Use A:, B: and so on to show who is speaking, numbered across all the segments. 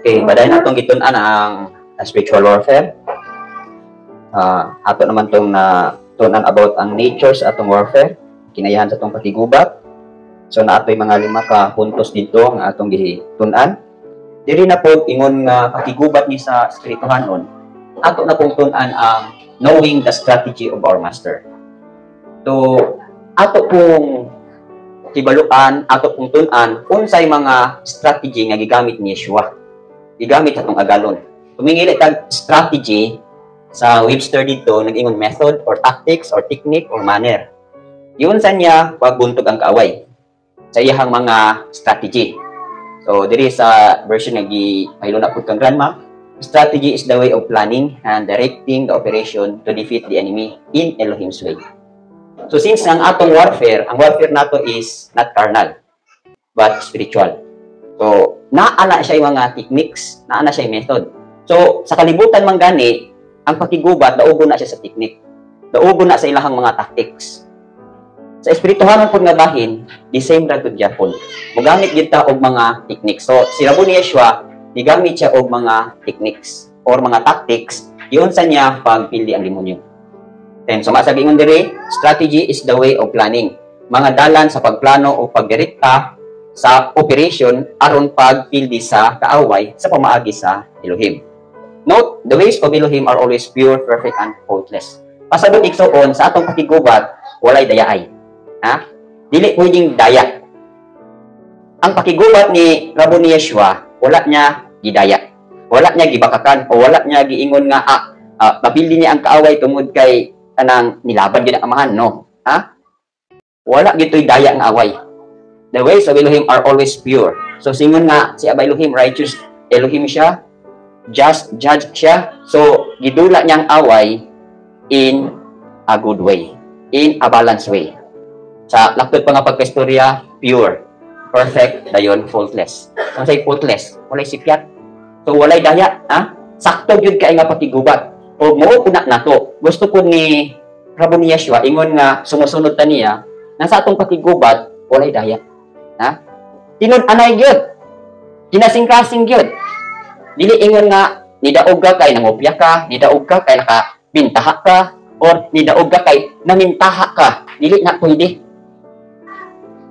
A: Okay, baday na itong gitun-an ang spiritual warfare. Ato naman itong tunan about ang nature sa atong warfare, kinayahan sa itong patigubat. So na ato'y mga 5 ka puntos dito ang atong gitunan. Diri na po ingon nga patigubat ni sa spirituhanon. Ato na pong tunan ang knowing the strategy of our master. So ato pong tibaluan, ato pong tunan unsay mga strategy nga gigamit ni Yeshua. Gigamit atong agalon. Tumingili tag strategy sa Webster dito, nag-ingon method or tactics or technique or manner. Yun sa niya pagbuntog ang kaaway sa iyahang mga strategy. So diri sa version nga gipahilo na pud kang grandma, strategy is the way of planning and directing the operation to defeat the enemy in Elohim's way. So since ang atong warfare, ang warfare nato is not carnal but spiritual. So naana siya yung mga techniques, naana siya yung method. So sa kalibutan man gani, ang pakigubat daugo na siya sa technique. Daugo na sa ilahang mga tactics. Sa espirituhanon pud nga bahin, the same ra gud gyapon. Mogamit gyud ta og mga techniques. So si Rabbi Yeshua, gigamit siya og mga techniques or mga tactics, yun sa niya pagpildi ang demonyo. Then so masag ingon diri, strategy is the way of planning. Mga dalan sa pagplano o pagdirekta sa operation aron pagpildi sa kaaway sa pamaagi sa Elohim. Note, the ways of Elohim are always pure, perfect, and faultless. Pasabot igsoon sa atong pakigubat, walay dayaay. Ha? Dili pwedeng daya. Ang pakigubat ni Rabbi Yeshua, wala niya gidaya. Wala niya gibakakan o wala niya giingon nga mapildi niya ang kaaway tungod kay kanang nilaban gyud ang amahan, no. Ha? Wala gitoy daya ang away. The ways of Elohim are always pure. So singon nga si Abba Elohim righteous Elohim siya, just judge siya. So gidula niyang away in a good way, in a balanced way. Sa laktod pa nga pagkastorya, pure, perfect, dayon faultless. Kung say faultless, walay sikyat. So walay daya, ha? Sakto gyud kay nga pakigubat. O mo una nato. Gusto ko ni Rabbi Yeshua ingon nga sumusunod ta niya nasa atong pakigubat walay daya. Ha? Tinud-anay gyud. Kinasing-kasing gyud. Dili ingon nga nidaog ka kay nangopya ka, nidaog ka kay nakabintaha ka, or nidaog ka kay namintaha ka. Dili na pwede.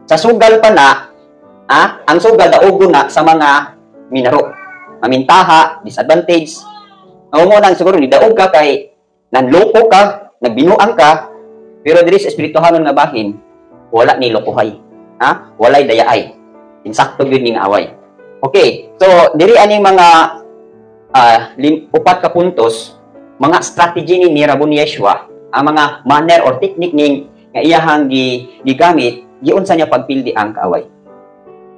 A: Sa sugal pa na, ang sugal daogo na sa mga minaro. Mamintaha, disadvantage. Ang mo nang siguro nidaog ka kay nanloko ka, nagbinuang ka, pero diri sa espirituhanon nga bahin, wala ni lokohay. Ha? Walay dayaay. Insakto gyud ning away. Okay, so diri aning mga 4 ka puntos, mga strategy ni Rabbi Yeshua, ang mga manner or technique ning nga iyahang gigamit giunsa niya pagpildi ang kaaway.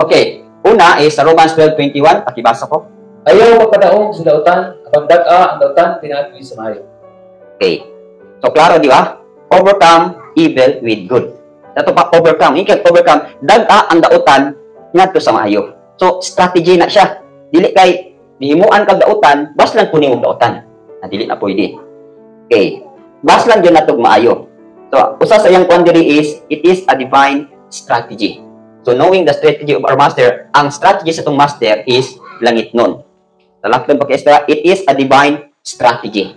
A: Okay, una is sa Romans 12:21, pakibasa ko.
B: Ayaw magpadaong sa dautan, kapag dag-a ang dautan, pinagwi sa mayo.
A: Okay. So klaro di ba? Overcome evil with good. Dato pa overcome, overcome dag-a ang dautan ngadto sa maayo. So strategy na siya. Dili kay dihimuan kag dautan, bas lang kuning og dautan. Dili na pwede. Okay. Bas lang gyud natog maayo. So usa sa iyang kwan diri is it is a divine strategy. So knowing the strategy of our master, ang strategy sa tong master is langit nun. Talakton pa kay it is a divine strategy.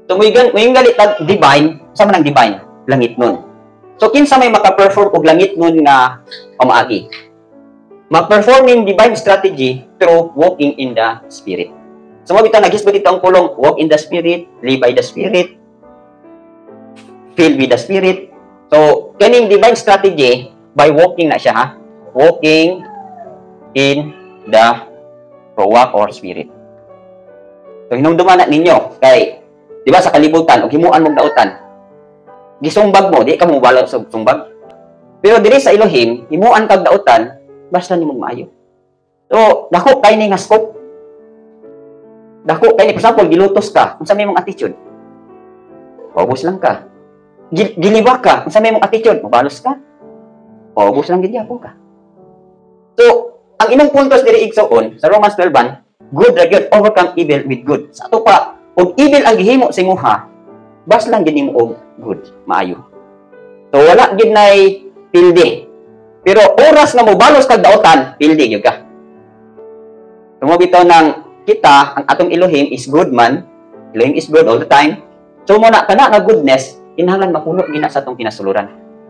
A: So may galit divine, sa man ang divine, langit nun. So kinsa may maka-perform og langit nun nga pamaagi? Ma-performing divine strategy through walking in the spirit. So mo bitaw nagisbot ito ang pulong walk in the spirit, live by the spirit, filled with the spirit. So kaning divine strategy by walking na siya, ha? Walking in the ruach or spirit. So hinumduman na ninyo kay di ba sa kalibutan og himuan mong dautan. Gisumbag mo, di ka mo bala sa sumbag. Pero diri sa Elohim, himuan kag dautan basta nimo maayo. So dako kay ni nga scope. Dako kay ni for example gilutos ka, unsa may mong attitude? Paubos lang ka. Giliba ka, unsa may mong attitude? Mabalos ka. Paubos lang gid yapon ka. So ang inang puntos diri igsoon sa Romans 12:1, good ra gyud, overcome evil with good. Sa ato pa, og evil ang gihimo sa imuha, bas lang gid nimo og good, maayo. So wala gid nay pildi. Pero oras nga mo balos kag dautan, pildi gyud ka. So mo bitaw ng kita, ang atong Elohim is good man. Elohim is good all the time. So muna kana nga goodness, kinahanglan mapuno gina sa atong kinasuluran.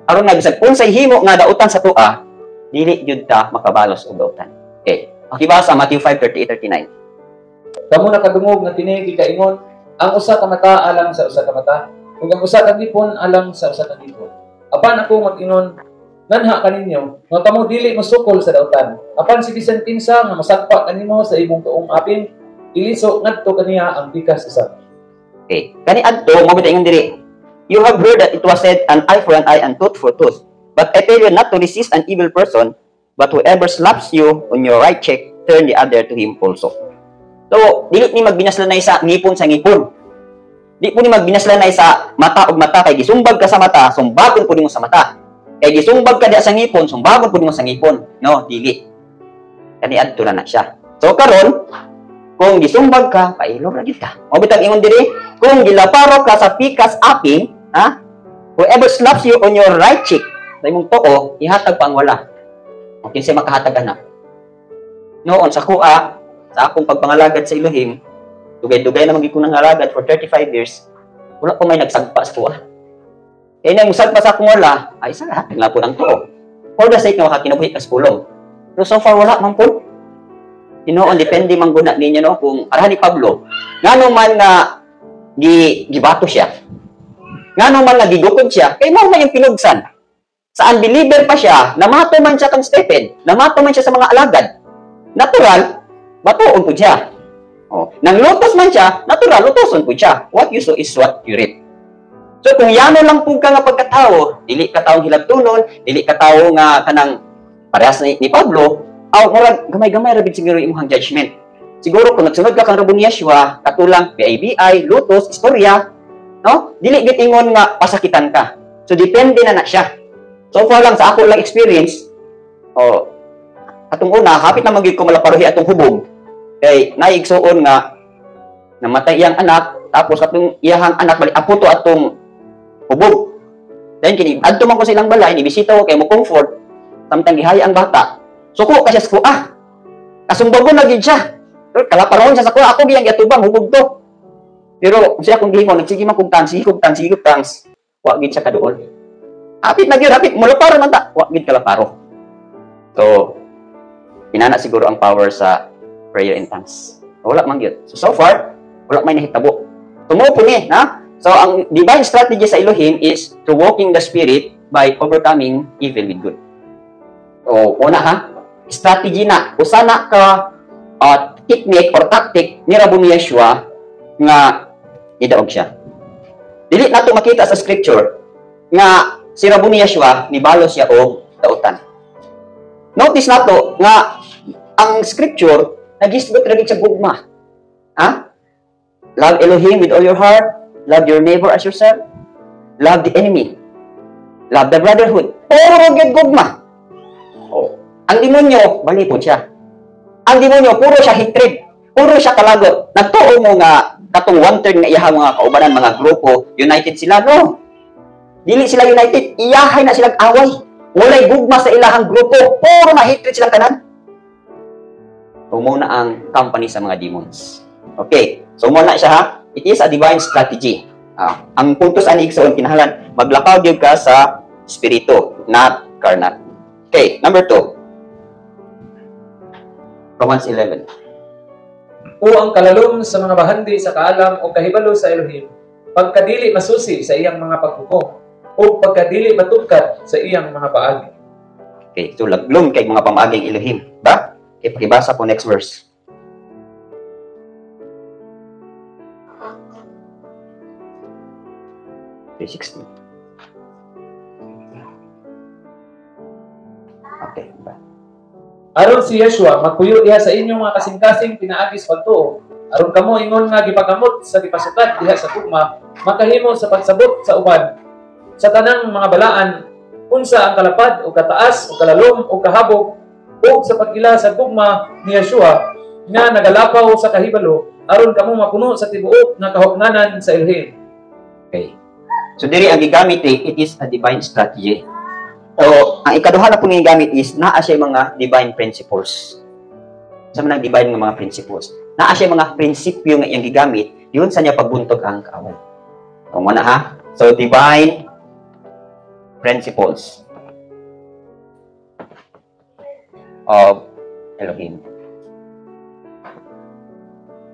A: Aron nga bisag unsay himo nga dautan sa tua, dili gyud ta makabalos og dautan. Okay. Makibasa Matthew 5:38-39.
B: Kamo nakadungog nga tinig gikaingon, ang usa ka mata alang sa usa ka mata, ug ang usa ka ngipon alang sa usa ka ngipon. Apan ako mag-ingon, nanha kaninyo, nga kamo dili masukol sa dautan. Apan si bisan kinsa nga masakpa kanimo sa imong tuong apin, iliso ngadto kaniya ang pikas isa.
A: Okay. Kani adto mo ingon diri. You have heard that it was said, an eye for an eye and tooth for tooth. But I tell you not to resist an evil person, but whoever slaps you on your right cheek, turn the other to him also. So, dili ni magbinaslanay sa ngipon sa ngipon. Di po ni magbinaslanay sa mata og mata, kay gisumbag ka sa mata, sumbagon po nimo sa mata. Kay gisumbag ka diha sa ngipon, sumbagon po nimo sa ngipon. No, dili. Kani adto na siya. So karon, kung gisumbag ka, pailor ra gid ka. O bitag ingon diri, kung gilaparo ka sa pikas aping, ha? Whoever slaps you on your right cheek, sa imong tuo, ihatag pa ang wala. O kinsa makahatag ana. Noon sa kuha, sa akong pagpangalagad sa Elohim, dugay-dugay na magiging nang alagad for 35 years, wala pa may nagsagpa sa kuha. Kaya nang musagpa sa akong wala, ay isa hatag na po ng tuo. For the sake na makakinabuhi ka sa pulong. Pero so far, wala man po. Noon, depende man guna ninyo, no? Kung arahan ni Pablo, ngano man nga gibato siya, ngano man nga gidukod siya, kay mo man yung pinugsan. Sa unbeliever pa siya, namato man siya kang Stephen, namato man siya sa mga alagad. Natural, batuon po siya. Oh, nang lutos man siya, natural, lutoson po siya. What you sow is what you reap. So, kung yano lang po ka nga pagkatao, dili ka taong hilabtunon, dili ka tao nga kanang parehas ni Pablo, murag gamay-gamay ra gid siguro imong judgment. Siguro kung nagsunod ka kang Rabon Yeshua, katulang PIBI, lutos, istorya, no? Dili gid ingon nga pasakitan ka. So depende na siya. So far lang sa ako lang experience, atong una, hapit na magiging ko malaparuhi atong hubog. Kay naigsuon nga namatay iyang anak, tapos atong iyang anak bali aputo atong hubog. Then kini adto man ko sa ilang balay, nibisita ko kay mo comfort, samtang gihaya ang bata. Suko kasi sa kuha. Kasumbagon na gid siya. Pero kalaparon siya sa kuha, ako giyang giatubang hubog to. Pero siya kung gihingon, nagsige man kung tangs, wa gid siya kaduol. Hapit na gyud, hapit mulaparo man ta, wa gid kalaparo. So, inana siguro ang power sa prayer in tongues. Wala man gyud. So far, wala may nahitabo. Tumo po ni, ha? So ang divine strategy sa Elohim is to walking the spirit by overcoming evil with good. O una ha, strategy na usana ka technique or tactic ni Rabon Yeshua nga idaog siya. Dili nato makita sa scripture nga si Rabon Yeshua nibalo siya og dautan. Notice nato nga ang scripture nagisgot ra gid sa gugma. Ha? Love Elohim with all your heart, love your neighbor as yourself, love the enemy, love the brotherhood. Puro gid gugma. Ang demonyo, bali po siya. Ang demonyo, puro siya hatred. Puro siya kalagot. Nagtuo mo nga, katong 1/3 nga iyahang mga kaubanan, mga grupo, united sila. No. Dili sila united. Iyahay na silang away. Walay gugma sa ilahang grupo. Puro na hatred silang tanan. Muna ang company sa mga demons. Okay. So, muna siya ha. It is a divine strategy. Ang punto sa anigsoon, kinahanglan, maglakaw gyud ka sa spirito, not carnal. Okay. Number 2. Romans 11.
B: O ang kalalom sa mga bahandi sa kaalam o kahibalo sa Elohim, pagkadili masusi sa iyang mga pagkuko, o pagkadili matugkad sa iyang mga paagi.
A: Okay, so laglom kay mga pamaaging Elohim. Ba? Okay, pakibasa po next verse. Okay, 16. Okay, ba?
B: Aron si Yeshua, magpuyo diha sa inyong mga kasing-kasing pinaagis pagtuo. Aron kamo ingon nga gipagamot sa gipasukat diha sa tugma, makahimo sa pagsabot sa uban. Sa tanang mga balaan, unsa ang kalapad o kataas o kalalom o kahabog o sa pagila sa tugma ni Yeshua nga nagalapaw sa kahibalo, aron kamo mapuno sa tibuok nga kahugnanan sa Elohim.
A: Okay. So diri ang gigamit it is a divine strategy. So, ang ikaduha na pong gamit is naa siya mga divine principles. Sa mga divine nga mga principles. Naa siya mga prinsipyo nga iyang gigamit, yun sa niya pagbuntog ang kaaway. So, muna ha. So, divine principles of Elohim.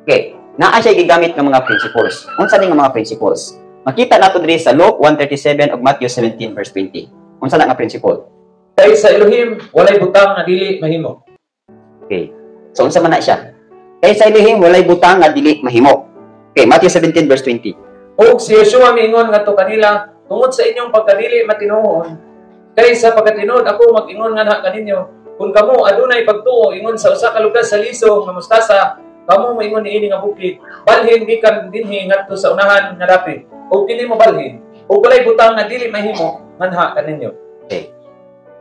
A: Okay. Naa siya gigamit ng mga principles. Unsa ni nga mga principles? Makita nato diri sa Luke 1:37 ug Matthew 17 verse 20. Unsa na nga principle?
B: Kay sa Elohim, walay butang nga dili mahimo.
A: Okay. So, unsa man na siya? Kay sa Elohim, walay butang nga dili mahimo. Okay, Matthew 17 verse 20.
B: O si Yeshua miingon ngadto kanila, tungod sa inyong pagkadili matinuon, kay sa pagkatinuod ako mag-ingon nga na kaninyo, kung kamo adunay pagtuo ingon sa usa ka lugar sa liso nga mustasa, kamo moingon niini nga bukid, balhin gikan dinhi ngadto sa unahan nga dapit. O kini mo balhin, o walay butang nga dili mahimo manha kaninyo.
A: Okay.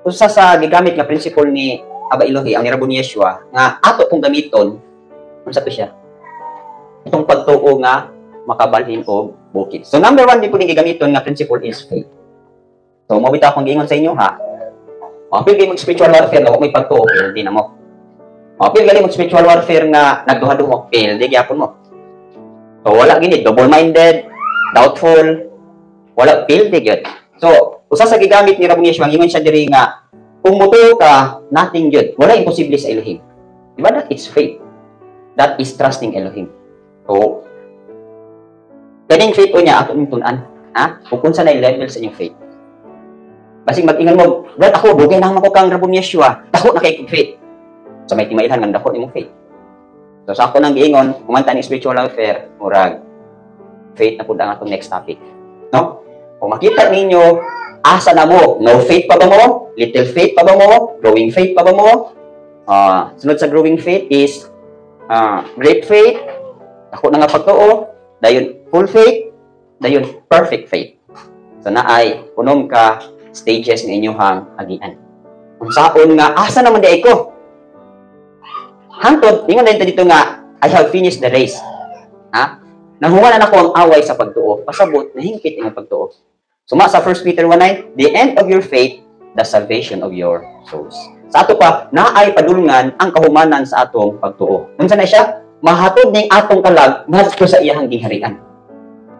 A: Usa sa gigamit nga principle ni Aba Elohi, ang nirabo ni Yeshua, nga ato pong gamiton, unsa to siya? Itong pagtuo nga makabalhin og bukid. So number 1 din po ni gigamiton nga principle is faith. So mawita akong giingon sa inyo ha. Apil kay mag spiritual warfare nga may pagtuo, fail din na mo. Apil gali mag spiritual warfare nga nagduha-duha, fail di gyapon mo. So wala gini double-minded, doubtful, wala fail di gyud. So usa sa gigamit ni Rabbi Yeshua, ingon siya diri nga kung mutuo ka, nothing yun. Wala imposible sa Elohim. Diba? That is faith. That is trusting Elohim. So, kaning faith o niya, ato yung tunan. Ha? Kung sa na level sa inyong faith. Basing mag-ingan mo, Brad, ako, bugay na ako kang Rabbi Yeshua. Dako na kay faith. So, may timailan ng dako ni mong faith. So, sa ako nang giingon, kumanta ni spiritual warfare, murag, faith na po ang atong next topic. No? Kung makita ninyo, asa na mo? No faith pa ba mo? Little faith pa ba mo? Growing faith pa ba mo? Sunod sa growing faith is great faith. Ako na nga pagtuo. Dayon full faith. Dayon perfect faith. So na ay unom ka stages ng inyong agian. Kung saon nga, asa naman di ko? Hantod, ingon na dito nga, I have finished the race. Ha? Nahuwalan ako ang away sa pagtuo. Pasabot, nahingpit ang pagtuo. Suma sa 1 Peter 1:9, the end of your faith, the salvation of your souls. Sa ato pa, naay padulngan ang kahumanan sa atong pagtuo. Unsa na siya? Mahatod ning atong kalag ngadto sa iyang gingharian.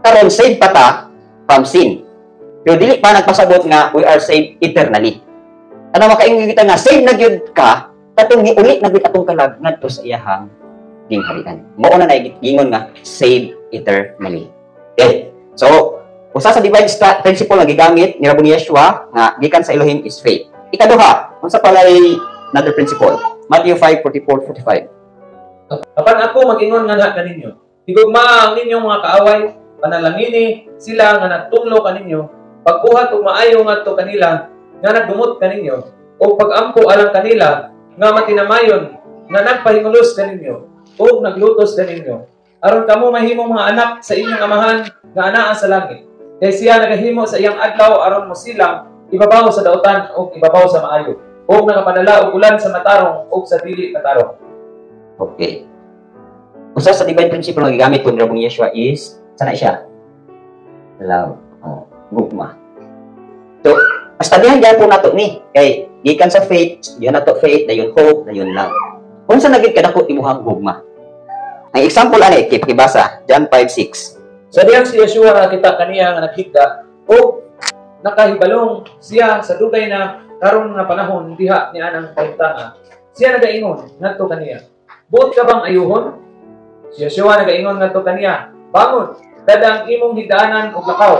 A: Karon saved pa ta from sin. Pero dili pa nagpasabot nga we are saved eternally. Ano makaingon kita nga saved na gyud ka, katong giuli na gyud atong kalag ngadto sa iyang gingharian. Mao na gingon nga saved eternally. Okay. So, usa sa divine principle nga gigamit ni Rabbi Yeshua nga gikan sa Elohim is faith. Ikaduha, unsa palay another principle? Matthew 5:44-45.
B: Apan ako mag-ingon nga na kaninyo, higugma ang inyong mga kaaway, panalangini sila nga nagtunglo kaninyo, pagbuhat ug maayo ngadto kanila nga nagdumot kaninyo, o pagampo alang kanila nga matinamayon nga nagpahingulos kaninyo, o naglutos kaninyo. Aron kamo mahimong mga anak sa inyong amahan nga anaa sa langit. Kay siya nagahimo sa iyang adlaw aron mo silang ibabaw sa dautan o ibabaw sa maayo, o nagapadala og ulan sa matarong o sa dili matarong.
A: Okay. Usa sa divine principle nga gigamit kun Rabbi Yeshua is sana siya? Love. Gugma. So, hasta dihan gyapon nato ni kay gikan sa faith, dihan nato faith, dayon hope, dayon love. Unsa na gid kadako imuhang gugma? Ang example ani kibasa John 5:6.
B: Sa diyang si Yeshua nakita kaniya nga naghigda o nakahibalong siya sa dugay na karon nga panahon diha ni anang kahimtanga. Siya nagaingon ngadto kaniya, buot ka bang ayuhon? Si Yeshua nagaingon ngadto kaniya, bangon, dadang imong higdaanan og lakaw.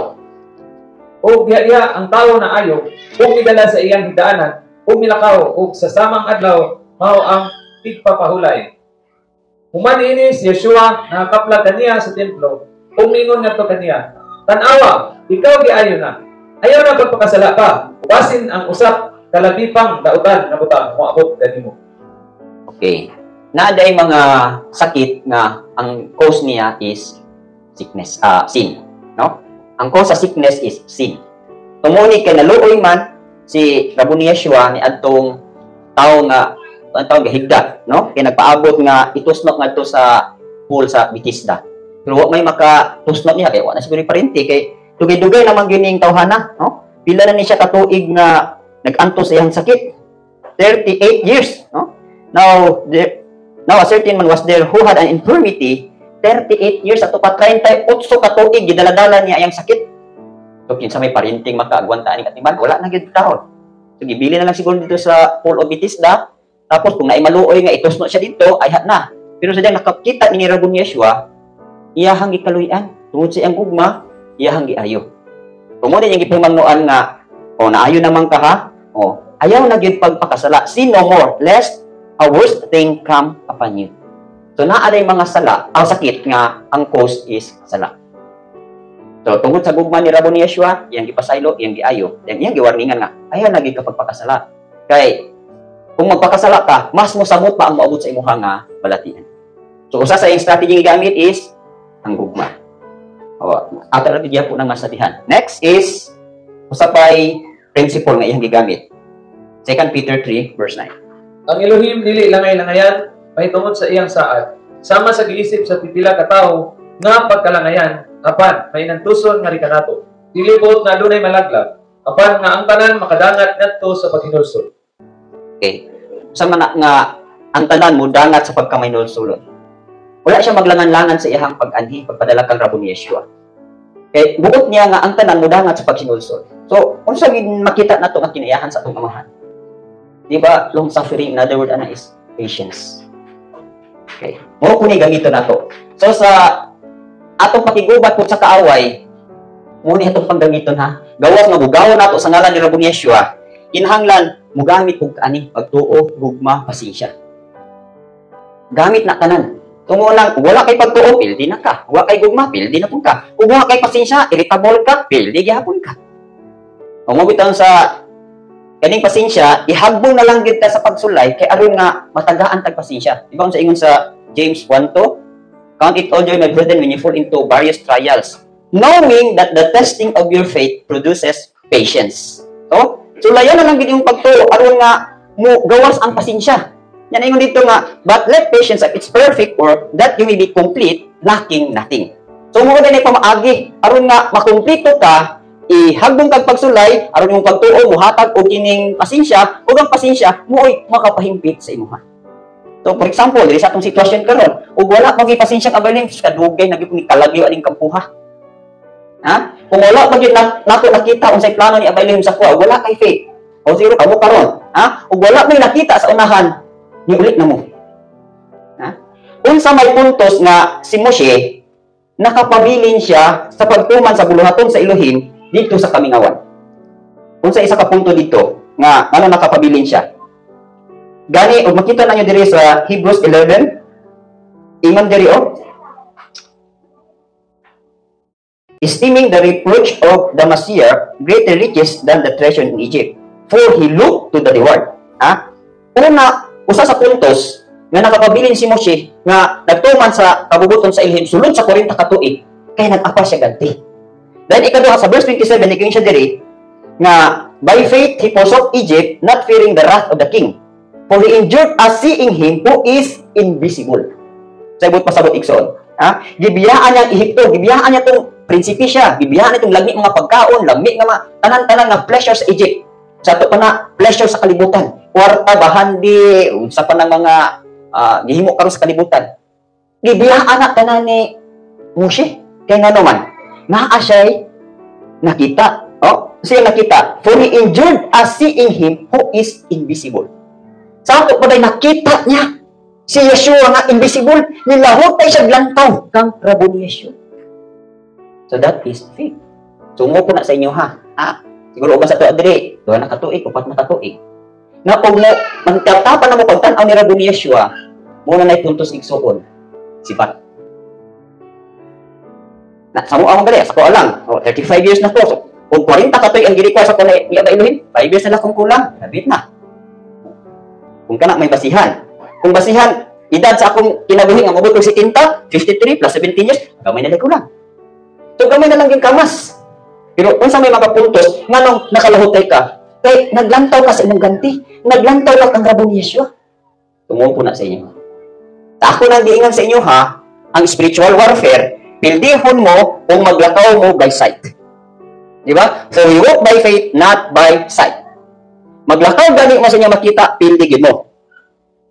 B: O diha ang tawo na ayo, kung midala sa iyang higdaanan, o milakaw og sa samang adlaw mao ang tigpapahulay. Human ini si Yeshua nakakaplag kaniya sa templo. Umingon nga to kaniya, tanawa, ikaw giayo na. Ayaw na pagpakasala pa. Wasin ang usap, kalabipang dautan na butang, muabot kanimo. Okay. Naaday mga sakit nga ang cause niya is sickness, sin. No? Ang cause sa sickness is sin. Tumuni kay naluoy man si Rabbi Yeshua ni adtong tao nga higda, no? Kay nagpaabot nga itusnok ngadto sa pool sa Bethesda. Pero may makatusnot niya kay wala na siguro parente kay dugay-dugay naman gining tawhana, no? Pila na ni siya katuig na nag-antos sa iyang sakit. 38 years, no? Now
A: Now, a certain man was there who had an infirmity 38 years ato pa 38 ka tuig gidaladala niya ayang sakit. So, kinsa may parinting makaagwanta ni katiman, wala na gyud kaon. So, gibili na lang siguro dito sa Pool of Bethesda. Tapos, kung naimaluoy nga itusno siya dito, ay na. Pero sa diyang nakakita ni Rabon Yeshua, iyahang gikaluyan. Tungod sa iyang gugma, iyahang giayo. Kung mo din yung gipahimangnuan nga, naayo naman ka ha, ayaw na gyud pagpakasala. Sin no more, lest a worst thing come upon you. So, naaday mga sala, ang sakit nga, ang cause is sala. So, tungkol sa gugma ni Rabon Yeshua, iyang gipasaylo, iyang giayo, iyang giwarningan nga, ayaw na gyud ka pagpakasala. Kay, kung magpakasala ka, mas mosamot pa ang maabot sa imuha nga balatian. So, usa sa iyang strategy nga gamit is, ang gugma. Ato na bigyan po ng masabihan. Next is, usapay principle nga iyang gigamit. 2 Peter 3, verse 9.
B: Ang Elohim dili langay-langayan, mahitungod sa iyang saad. Sama sa giisip sa pipila ka tawo, nga pagkalangayan, apan may nantuson nga rikanato. Dili buot nga dunay malaglag, apan nga ang tanan makadangat ngadto sa paghinulsol.
A: Okay. Sama na nga ang tanan mo dangat sa pagkamahinulsulon. Wala siya maglangan-langan sa iyang pag-anhi, pagpadala kang Rabon Yeshua. Kaya buot niya nga ang tanan mo dangat sa paghinulsol. So, kung sa makita na ito nga kinayahan sa itong amahan. Di ba, long suffering, in other word, is patience. Okay. Mo kung gamito na ito. So, sa atong pakigubat po sa kaaway, muna itong paggamiton ha. Gawas nga bugaw na ito sa ngalan ni Rabon Yeshua. Kinahanglan, mugamit kong kaani, pagtuo, gugma, pasensya. Gamit na tanan. Tungo lang, kung wala kay pagtuo, pildi na ka. Kung wala kay gugma, pildi na po ka. Kung wala kay pasensya, irritable ka, pildi gyapon ka. Kung mabitaw sa kaning pasensya, ihagbong na lang gid ka sa pagsulay, kay aron nga matagaan tag pasensya. Di ba kung sa ingon sa James 1:2, count it all joy, my brethren, when you fall into various trials, knowing that the testing of your faith produces patience. So, sulayan na lang gid yung pagtuo, aron nga mo gawas ang pasensya. Yan ingon dito nga, but let patience have its perfect work, that you may be complete, lacking nothing. So, mo din ay pamaagi, aron nga makumpleto ka, ihagbong kag pagsulay, aron yung pagtuo mo hatag og kining pasensya, ug ang pasensya mo'y makapahimpit sa imuha. So, for example, diri sa atong sitwasyon karon, ug wala pag pasensya ka balin, kadugay na gyud ni kalagyo aning kampuha. Ha? Kung wala pag nato nakita unsay plano ni Abaylim sa kuha, wala kay faith. O zero kamo karon, ha? Ug wala may nakita sa unahan, ni ulit na mo. Ha? Unsa may puntos nga si Moshe nakapabilin siya sa pagtuman sa buluhaton sa Elohim dito sa kamingawan. Unsa isa ka punto dito nga ano nakapabilin siya. Gani ug makita na niyo diri sa Hebrews 11. Ingon diri esteeming the reproach of Damascus greater riches than the treasure in Egypt, for he looked to the reward. Ha? Una, usa sa puntos nga nakapabilin si Moshe nga nagtuman sa kabubuton sa Elohim sulod sa 40 ka tuig kay nag-apa siya ganti. Then ikaduha sa verse 27 niking siya diri nga by faith he forsook Egypt, not fearing the wrath of the king, for he endured as seeing him who is invisible. Sabot pasabot igsoon. Ha? Gibiyaan niya Ehipto, gibiyaan niya tong prinsipe siya, gibiyaan itong lami mga pagkaon, lami nga tanan-tanan nga pleasure sa Egypt. Sa ito pa na pleasure sa kalibutan. Kwarta, bahandi, sa pa ng mga gihimo karon sa kalibutan. Gibiyaan na tanan ni Moshe. Kaya nga naman, naa siya'y nakita. Siya nakita. For he endured as seeing him who is invisible. Sa ito pa nakita niya si Yeshua nga invisible, nilahot tayo siya glantaw kang Rabon Yeshua. So that is faith. Sungo ko na sa inyo ha. Siguro uban sa ito adre, 2 na katuig, 4 na katuig. Na kung mo, magtatapan na mo pagtanaw ni Rabon Yeshua, muna na'y puntos igsuon. Sipat. Sa mo ang gali, sa ko lang. 35 years na po. So, kung 40 katuig ang giri ko sa kunay ni Aba Elohim, 5 years na lang kung kulang. Sabit na. Kung kana may basihan. Kung basihan, edad sa akong kinabuhi nga mabot kong 70, 53 plus 17 years, gamay na lang ko lang. So, gamay na lang yung kamas. Pero kung sa may mga puntos, nga nung nakalahutay ka, kay naglantaw ka sa imong ganti, naglantaw ka kang Rabon Yeshua. Tumupo na sa inyo. Ako nang diingan sa inyo ha, ang spiritual warfare, pildihon mo kung maglakaw mo by sight. Di ba? So, we walk by faith, not by sight. Maglakaw gani mo sa inyo makita, pildigin mo.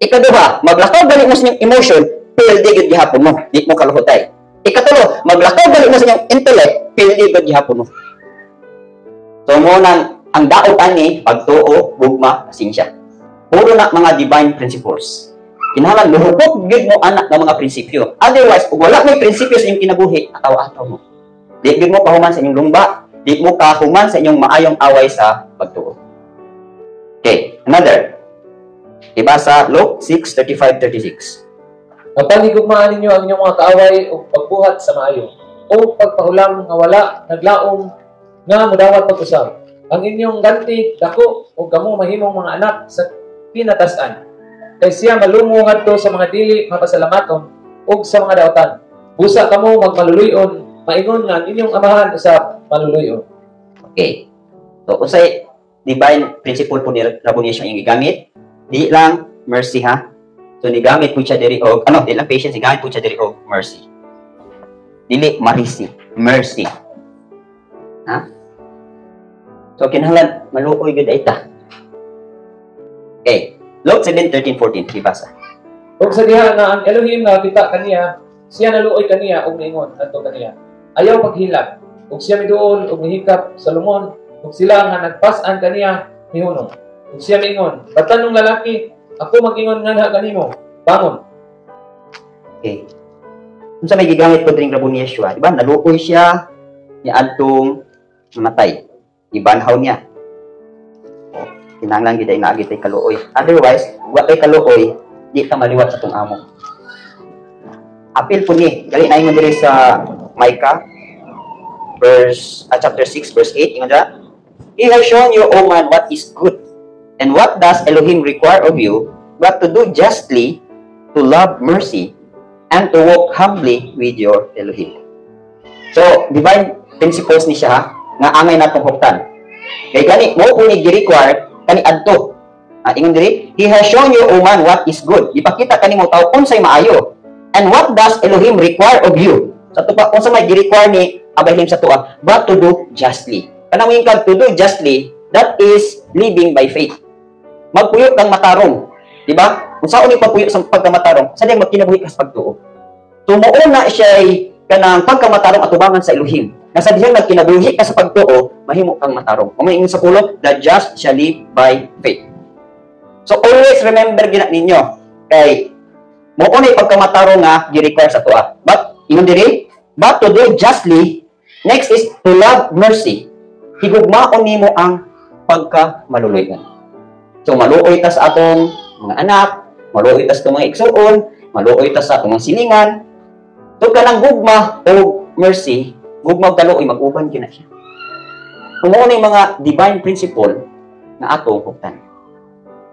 A: Ikaduha, maglakaw gali mo sa inyong emotion, pildi gud gihapon mo, di mo kaluhutay. Ikatulo, maglakaw gali mo sa inyong intellect, pildi gud gihapon mo. So mo nang ang daot ani pagtuo, gugma, pasensya. Puro na mga divine principles. Kinahanglan luhupot gid mo anak ng mga prinsipyo. Otherwise, kung wala may prinsipyo sa inyong kinabuhi, ataw-ataw mo. Di gid mo pahuman sa inyong lumba, di mo kahuman sa inyong maayong away sa pagtuo. Okay, another. Diba sa Luke 6:35-36.
B: Mapaligugmaan ninyo ang inyong mga kaaway o pagbuhat sa maayo, o pagpahulang nga wala naglaom nga mudawat pag-usab. Ang inyong ganti dako o kamo mahimong mga anak sa pinatasan. Kay siya malumo ngadto sa mga dili mapasalamaton o sa mga daotan. Busa kamo magmaluluyon, maingon nga ang inyong amahan usab maluluyon.
A: Okay. So usay divine principle po ni Rabboni Yeshua yung gigamit. Di lang mercy ha. So nigamit po siya diri og di lang patience, nigamit po siya diri og mercy. Dili marisi, mercy. Ha? So kinahanglan maluoy gud ita. Okay. Luke 7:13-14 ibasa.
B: Ug sa diha nga ang Elohim nga kita kaniya, siya naluoy kaniya og niingon adto kaniya. Ayaw paghilak, ug siya miduol ug mihikap sa lumon, ug sila nga nagpas-an kaniya mihunong. Ug siya miingon, "Batanong lalaki, ako mag-ingon nga kanimo, bangon."
A: Okay. Unsa may gigamit po dring Rabboni Yeshua, di ba? Naluoy siya ni adtong mamatay. Ibanhaw niya. Kinahanglan gid ay naagi tay kaluoy. Otherwise, wa tay kaluoy, di ka maliwat sa tong amo. Apil po ni, gali na ingon diri sa Micah chapter 6 verse 8 ingon dira, "He has shown you, O man, what is good. And what does Elohim require of you, but to do justly, to love mercy, and to walk humbly with your Elohim." So, divine principles ni siya ha, nga angay natong huktan. Kay gani mo po ni gi-require kani adto. Ingon diri, "He has shown you, O man, what is good." Ipakita kanimo taw unsay maayo. And what does Elohim require of you? Sa tupa unsa may gi-require ni Elohim sa tuwa, but to do justly. Kanang ingkag to do justly, that is living by faith. Magpuyo kang matarong, di ba? Kung saan ni pagpuyo sa pagkamatarong, sadyang magkinabuhi ka sa pagtuo. Tumuo na siya kanang pagkamatarong atubangan sa Elohim. Nasa dihang nagkinabuhi ka sa pagtuo, mahimo kang matarong. Kung may ingon sa pulo, the just shall live by faith. So always remember gina ninyo, kay mo ni pagkamatarong nga gi-require sa tuwa. But ingon diri, but to do justly, next is to love mercy. Higugmaon nimo ang pagkamaluluyan. So maluoy ta sa atong mga anak, maluoy ta sa atong mga igsoon, maluoy ta sa atong mga silingan. So kanang gugma o mercy, gugma kaluoy mag-uban kina siya. Kung mo ni mga divine principle na ato huktan.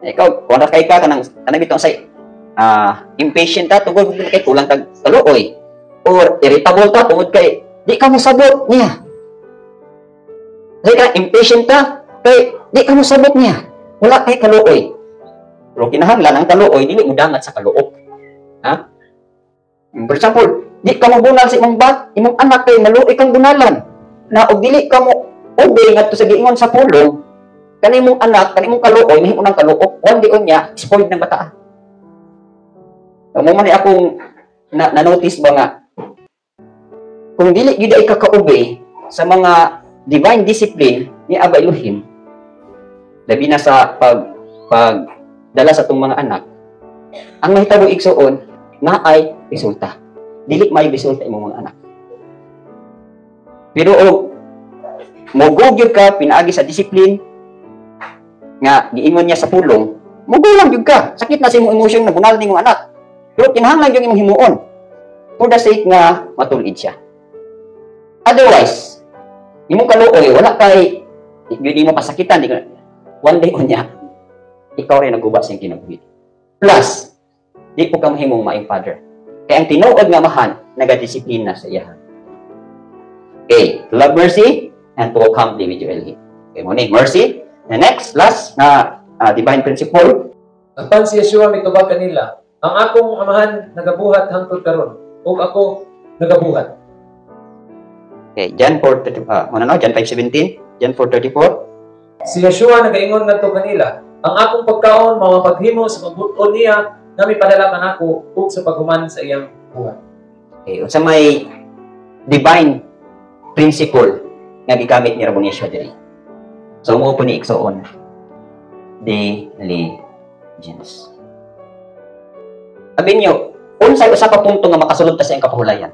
A: Ikaw, kung kay ka kanang bitaw say impatient ta tungod kay kulang tag kaluoy or irritable ta tungod kay di ka mosabot niya. Kay ka impatient ta kay di ka mosabot niya. Wala kay kaluoy. Pero kinahanglan ang kaluoy dili mo dangat sa kaluok. Ha? For example, di ka mo bunal sa imong imong anak kay maluoy kang bunalan. Na og dili ka mo obey ngadto sa giingon sa pulong, kanimong anak, kanimong kaluoy, mahimo nang kaluok, one day unya spoiled ng bata. So, mo man akong na-notice ba nga, kung dili gyud ay kaka-obey sa mga divine discipline ni Abba Elohim, labi na sa pagdala sa itong mga anak, ang mahitabo igsuon na ay resulta. Dili may resulta imong mga anak. Pero mogog gyud ka pinaagi sa discipline nga giingon niya sa pulong, mugulang gyud ka. Sakit na sa imong emosyon na bunal ning anak. Pero kinahanglan gyud imong himuon for the sake nga matulid siya. Otherwise, imong kaluoy wala kay gyud mo pasakitan di one day unya ikaw rin naguba sa kinabuhi. Plus, di po ka mahimong maing father. Kaya ang tinuod nga mahan nagadisiplina sa iya. Okay, love mercy and to walk humbly with your Elohim. Okay, mo ni mercy. The next, last na divine principle.
B: Apan si Yeshua mitubag kanila, ang akong amahan nagabuhat hangtod karon, ug ako nagabuhat.
A: Okay, John 4:34. John 5:17, John 4:34.
B: Si Yeshua nagaingon ngadto kanila, ang akong pagkaon mapaghimo sa pagbuton niya nga mipadala kanako ug sa paghuman sa iyang buhat.
A: Okay, unsa may divine principle nga gigamit ni Rabbi Yeshua diri. So mo po ni igsoon diligence. Sabi niyo, unsay usa ka punto nga makasulod ta sa iyang kapahulayan.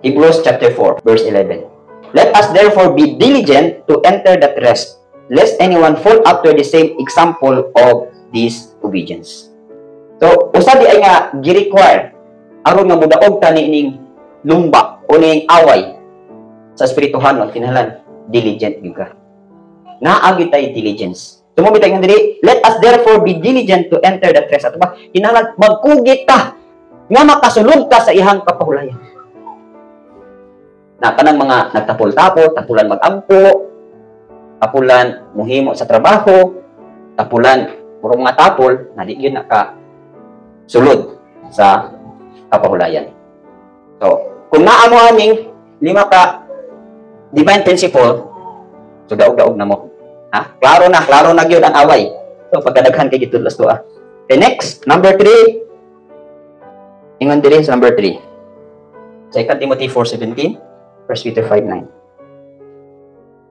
A: Hebrews chapter 4 verse 11. Let us therefore be diligent to enter that rest, lest anyone fall after the same example of disobedience. So usa di ay nga gi-require aron nga mudaog ta niining lumba o ning away sa espirituhan o kinahanglan diligent gyud ka. Naa gyud tay diligence. Tumumi tayo diri, let us therefore be diligent to enter that rest. Ato ba, kinahanglan magkugit ka nga makasulod ka sa ihang kapahulayan. Na kanang mga nagtapol-tapol, tapulan mag-ampo, tapulan muhimo sa trabaho, tapulan puro mga tapol, na di yun naka sulod sa kapahulayan. So, kung naamo aning lima ka divine principle, so daog-daog na mo. Ha? Klaro na gyud ang away. So, pagkadaghan kay gitudlos to. Okay, next, number 3. Ingon diri sa number 3. 2 Timothy 4:17, 1 Peter 5:9.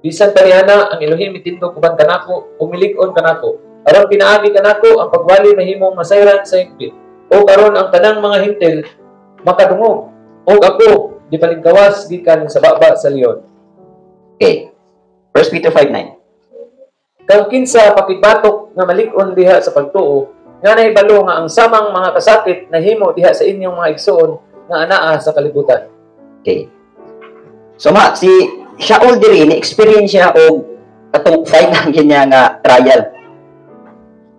B: Bisan panihana ang Elohim mitindog uban kanako ug milig-on kanako. Aron pinaagi kanako ang pagwali mahimong masayran sa higpit. O karon ang tanang mga hintil makadungog. Og ako di palingkawas gikan sa baba sa leon.
A: Okay. 1 Peter 5:9.
B: Kang kinsa pakigbatok nga malig-on diha sa pagtuo, nga nahibalo nga ang samang mga kasakit nahimo diha sa inyong mga igsoon nga anaa sa kalibutan.
A: Okay. So si Shaul diri ni experience siya og katong final niya nga trial.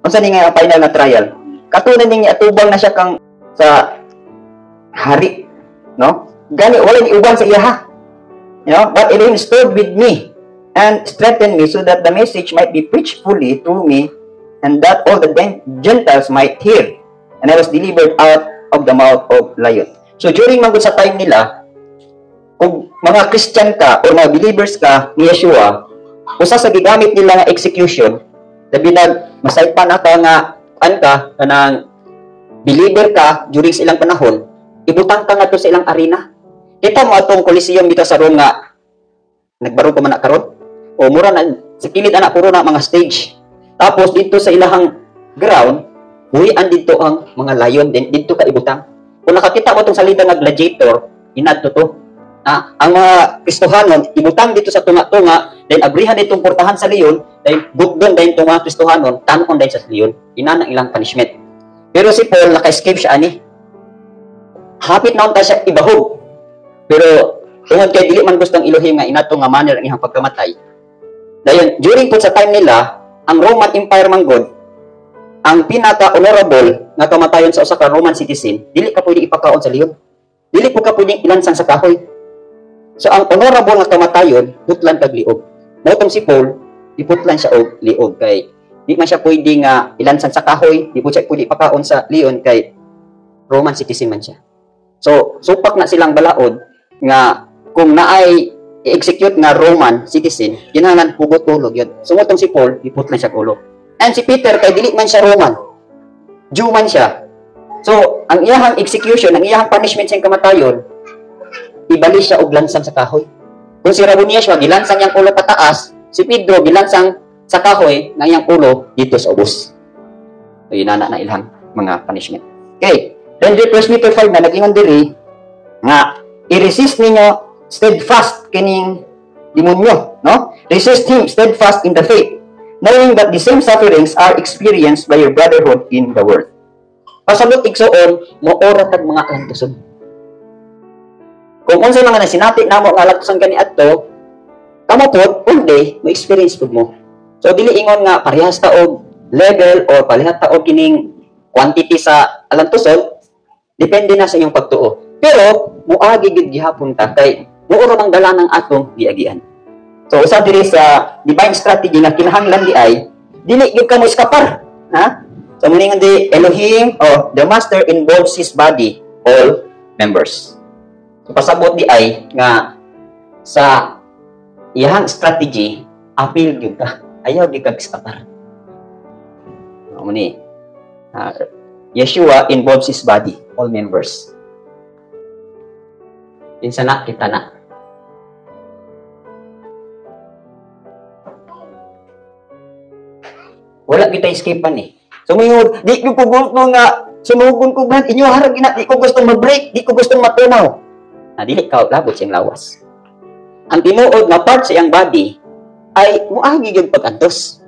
A: Unsa ni nga final na trial? Katunan niya atubang na siya kang sa hari, no? Gani wala ni uban sa iya ha. You know, but Elohim stood with me and strengthened me so that the message might be preached fully through me and that all the Gentiles might hear. And I was delivered out of the mouth of lion. So during magud sa time nila, kung mga Christian ka o mga believers ka ni Yeshua, usa sa gigamit nila nga execution, labi na masaypan ata nga kanang believer ka during sa ilang panahon, ibutang ka nga to sa ilang arena. Kita mo atong Coliseum dito sa Rome nga nagbaro pa man na karon. O mura na sa kilid ana puro na mga stage. Tapos dito sa ilahang ground, buhian dito ang mga lion din dito ka ibutang. Kung nakakita mo tong salida nga gladiator, inadto to. Ang mga Kristohanon ibutang dito sa tunga-tunga, then abrihan itong portahan sa leon, then bugdon din itong mga Kristohanon, tanon din sa leon. Ina ang ilang punishment. Pero si Paul naka-escape siya ani. Hapit na unta siya ibahog. Pero tungod kay dili man gustong Elohim nga inato nga manner ang iyang pagkamatay. Dayon during po sa time nila, ang Roman Empire man god, ang pinaka-honorable nga kamatayon sa usa ka Roman citizen, dili ka pwede ipakaon sa leon. Dili po ka pwedeng ilansang sa kahoy. So ang honorable nga kamatayon, putlan kag liog. Motong si Paul, iputlan siya og liog kay di man siya pwede nga ilansang sa kahoy, di po siya pwede ipakaon sa leon kay Roman citizen man siya. So supak na silang balaod nga kung naay i-execute nga Roman citizen, kinahanglan hugot tulog yun. Sumutong si Paul, iputlan siya ulo. And si Peter, kay dili man siya Roman, Jew man siya. So, ang iyahang execution, ang iyahang punishment sa kamatayon, ibali siya og lansang sa kahoy. Kung si Rabbi Yeshua, gilansang niyang ulo pataas, si Pedro, gilansang sa kahoy, ng iyang ulo dito sa ubos. So, yun na ilhang mga punishment. Okay. Then, 1 Peter 5 na, nag-ingon diri, nga, i-resist ninyo steadfast kining demonyo, no? Resist him steadfast in the faith, knowing that the same sufferings are experienced by your brotherhood in the world. Pasabot igsoon, moora tag mga alantuson. Kung unsay mga nasinati namo nga alantuson kani adto, kamo pod kundi mo experience pud mo. So dili ingon nga parehas ta og level or parehas ta og kining quantity sa alantuson, depende na sa iyong pagtuo. Pero muagi gid gihapon ta kay muoro mang dala ng atong giagian. So usa diri sa divine strategy na kinahanglan di ay dili gyud ka mo iskapar, ha? So meaning the Elohim or the master involves his body, all members. So pasabot di ay nga sa iyang strategy apil gyud ka. Ayaw di ka iskapar. Amo ni Yeshua involves his body, all members. Kinsa na kita na. Wala kita escapean eh. Sumingod, di ko gusto nga sumugon ko man inyo harag ina, di ko gusto mag-break, di ko gusto matunaw. Dili ka labot siyang lawas. Ang tinuod na part sa iyang body ay muagi gyud pag-antos.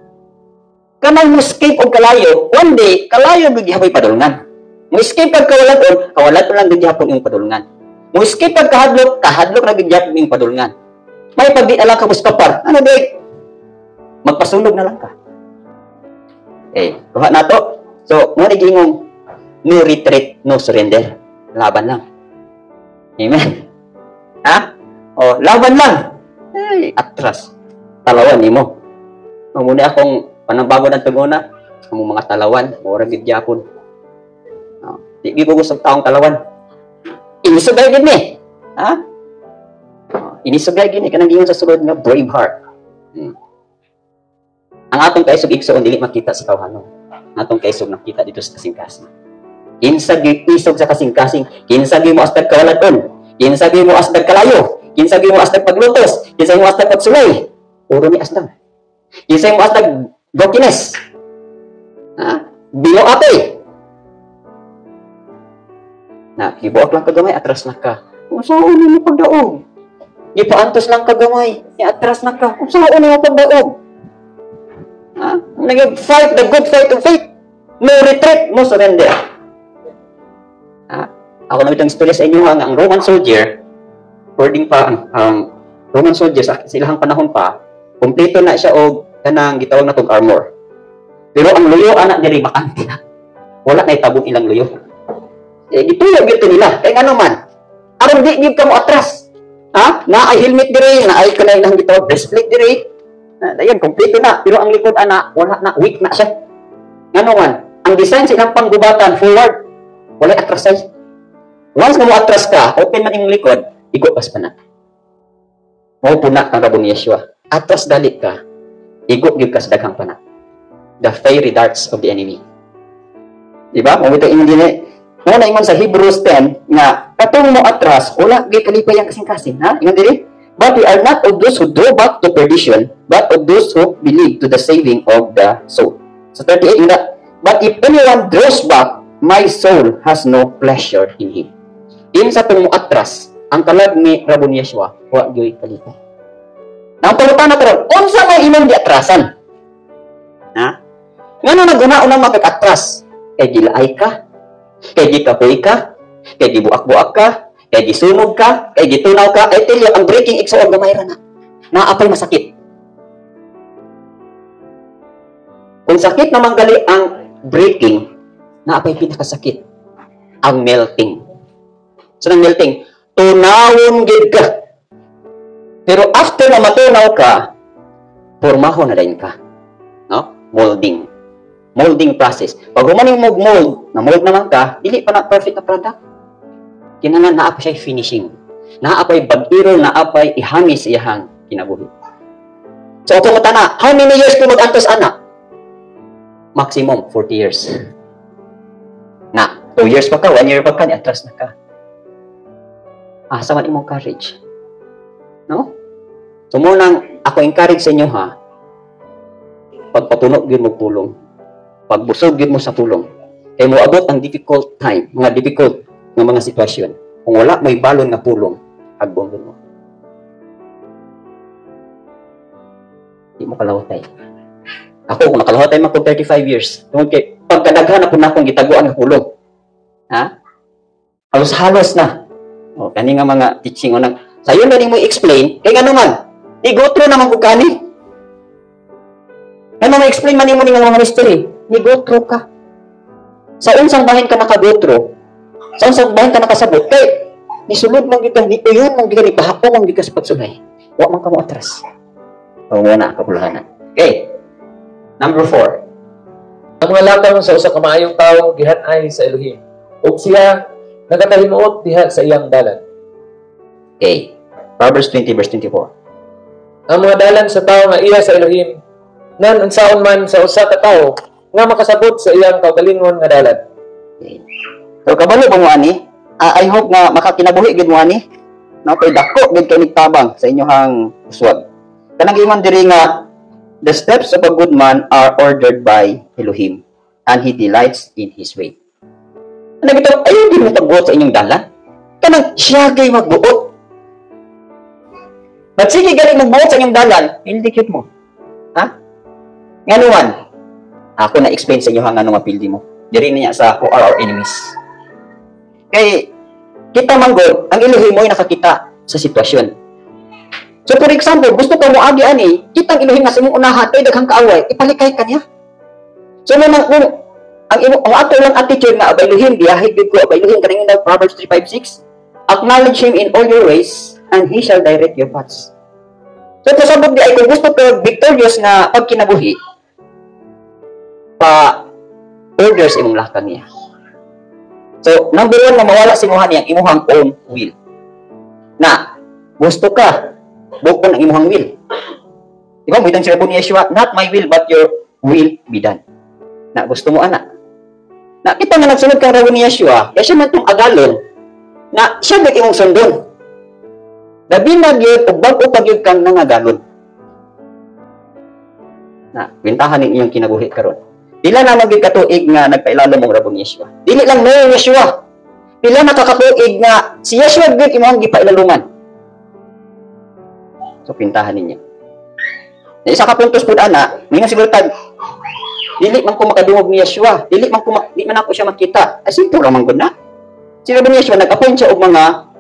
A: Kanang mo escape og kalayo, one day kalayo gyud gihapon padulngan. Mo escape kag kawalat lang gyud gihapon ing padulngan. Mo escape kag kahadlok ra gyud gihapon ing padulngan. May pagdi ala ka muskapar. Ano day? Magpasunog na lang ka. Kuha na to. So, mo nagingong no retreat, no surrender. Laban lang. Amen. Ha? O, laban lang. Atras. Talawan nimo. Muna akong panambago ng tuguna. Ang mga talawan, mura gid gyapon. Di ko gusto taong talawan. Inisugay gid ni. Ha? Inisugay gid ni kanang gingon sa sulod nga brave heart. Ang atong kaisog igsoon dili makita sa tawhanon. Atong kaisog nakita dito sa kasing-kasing. Kinsa gyud isog sa kasing-kasing, kinsa gyud mo astag kawaladon, kinsa gyud mo astag kalayo, kinsa gyud mo astag paglutos, kinsa mo astag pagsulay. Puro ni astag. Kinsa mo astag brokenness. Bilo ate. Gibuak lang kagamay atras na ka. Unsaon ni mo pagdaog? Gipaantos lang kagamay, atras na ka. Unsaon ni mo pagdaog? Nag-fight the good fight of faith. No retreat, no surrender. Ako na itong istorya sa inyo ang Roman soldier, according pa, ang Roman soldier sa silahang panahon pa, kompleto na siya og kanang gitawag na tong armor. Pero ang luyo, anak diri bakante na. Wala na itabong ilang luyo. Gituyog ito nila. Kaya nga naman, aron di ka mo atras. Na ay helmet diri, na ay kanay nang gitawag breastplate diri. Ayan, kompleto na. Pero ang likod, anak, wala na. Weak na siya. Nga naman, ang design sa ilang panggubatan, forward, wala atrasay. Once na mo atras ka, open man yung likod, igupas pa na. Mao puna ang rabon ni Yeshua. Atras dali ka, igop gyud ka sa daghang pana. The fiery darts of the enemy. Diba? Mao ito ingin na ingon sa Hebrews 10 nga katong mo atras, wala gyud kalipay ang kasing-kasing, ha? Ingon diri? But we are not of those who draw back to perdition, but of those who believe to the saving of the soul. So 38 nga, but if anyone draws back, my soul has no pleasure in him. In sa itong atras, ang kalag ni Rabon Yeshua, wa gyoy kalipay. Nang pangutan na karon, unsa may imong di atrasan? Ngano naguna-una makakatras? Kay gilaay ka, kay gikapoy ka, kay gibuak-buak ka, kay gisunog ka, kay gitunaw ka, ay tell you, ang breaking igsoon gamay ra na. Naapay masakit. Kung sakit naman gali ang breaking, naapay pinakasakit. Ang melting. So, ang melting, tunawon gid ka. Pero after na matunaw ka, pormahon na din ka. No? Molding. Molding process. Pag humaning mo mold, na mold naman ka, dili pa na perfect na product. Kinahanglan naapay siya finishing. Naapay bag-irol, naapay ihamis iyahang kinabuhi. So, kung matana, how many years ko mag-antos anak? Maximum, 40 years. 2 years pa ka, 1 year pa ka, ni-atras na ka. Asa man imong courage. No? So, munang ako encourage sa inyo, ha? Pagpatunog yun mo pulong. Pagbusog yun mo sa pulong. Kaya mo abot ang difficult time, mga difficult ng mga sitwasyon. Kung wala may balon na pulong, agbong mo. Hindi mo kalawatay. Ako, kung nakalawatay man kung 35 years, tungkol kay, pagkadaghan na po na akong gitaguan ng pulong. Halos-halos na. Kani nga mga teaching o sayo na mo i-explain, kaya nga naman, i-go-through naman ko kani. Kaya naman explain man mo nga mga mystery, i-go-through ka. Sa unsang bahin ka naka-go-through, sa unsang bahin ka nakasabot, kay nisulod man kita, dito yun, mang gigani, pahapon mang gigas pagsulay. Huwag man ka mo atras. O muna, kapulahanan. Okay. Number 4.
B: Ang mga lakang sa usa ka maayong tawo gihan-ay sa Elohim, ug siya nagatahimuot diha sa iyang dalan.
A: Okay. Proverbs 20 verse 24.
B: Ang mga dalan sa tawo nga iya sa Elohim, nan unsaon man sa usa ka tawo nga makasabot sa iyang kaugalingon nga dalan.
A: Okay. So kabalo ba mo ani? I hope nga makakinabuhi gid mo ani. No, kay dako gid kay nigtabang sa inyong uswag. Kanang ingon diri nga the steps of a good man are ordered by Elohim, and he delights in his way. Ano gito? Ayaw din mo pagbuot sa inyong dalan. Kanang siya gay magbuot. But sige galing magbuot sa inyong dalan, hindi cute mo. Ha? Nganuman, ako na-explain sa inyo hang ano mapildi mo. Diri niya sa who are our enemies. Kay kita manggod, ang Elohim mo ay nakakita sa sitwasyon. So for example, gusto ka mo agi ani, kitang Elohim nga sa imong unahan kay daghang kaaway, ipalikay kaniya. So ang ato lang attitude nga abay Elohim, biyahig gid ko abay Elohim kaning na Proverbs 3:5-6. Acknowledge him in all your ways and he shall direct your paths. So pasabot di ay kung gusto ka victorious nga pagkinabuhi, pa orders imong lakang niya. So, number 1 na mawala si imuhan niyang imuhang own will. Na, gusto ka, bukon ang imuhang will. Di ba, mitang sila po ni Yeshua, not my will, but your will be done. Na, gusto mo, anak. Na, kita nga nagsunod kang raw ni Yeshua, kaya siya man itong agalon, na siya na imong sundon. Gabi na yun, o bago pag yun kang nangagalon. Na, bintahan ng iyong kinabuhi karon. Pila na magig katuig nga nagpailalo mong rabon Yeshua. Dili lang mo Yeshua. Pila nakakatuig nga si Yeshua gid imong gipailalungan. So pintahan ninyo. Na isa ka puntos pud ana, mingon siguro tag dili man ko makadungog ni Yeshua. Dili man ako siya makita. Ay simple ra man gud na. Si rabon Yeshua nag-appoint siya og mga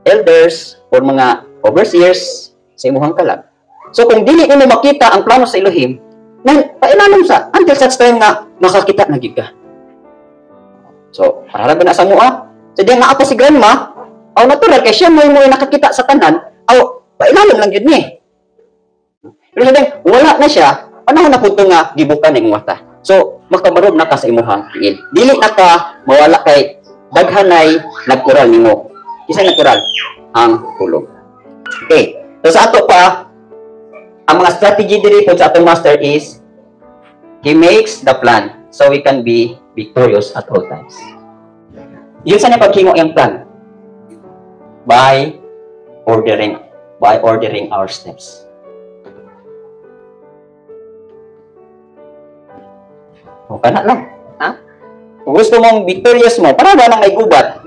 A: elders or mga overseers sa imong kalag. So kung dili mo makita ang plano sa Elohim, nan pailanom sa until such time nga makakita na gid ka. So, para ba na sa mua? So di nga ako si grandma, aw natural kay siya mo nakakita sa tanan, aw pailanom lang gid ni. Pero sabi, wala na siya, panahon na pud nga gibukan ning mata. So, makabarog na ka sa imong tiil. Dili na ka mawala kay daghanay nagkural nimo. Isa nagkural ang tulog. Okay. So sa ato pa ang mga strategy diri po sa atong master is he makes the plan so we can be victorious at all times. Yun sa niya paghimo yung plan by ordering our steps. O kana lang, ha? Kung gusto mong victorious mo, para ba nang may gubat?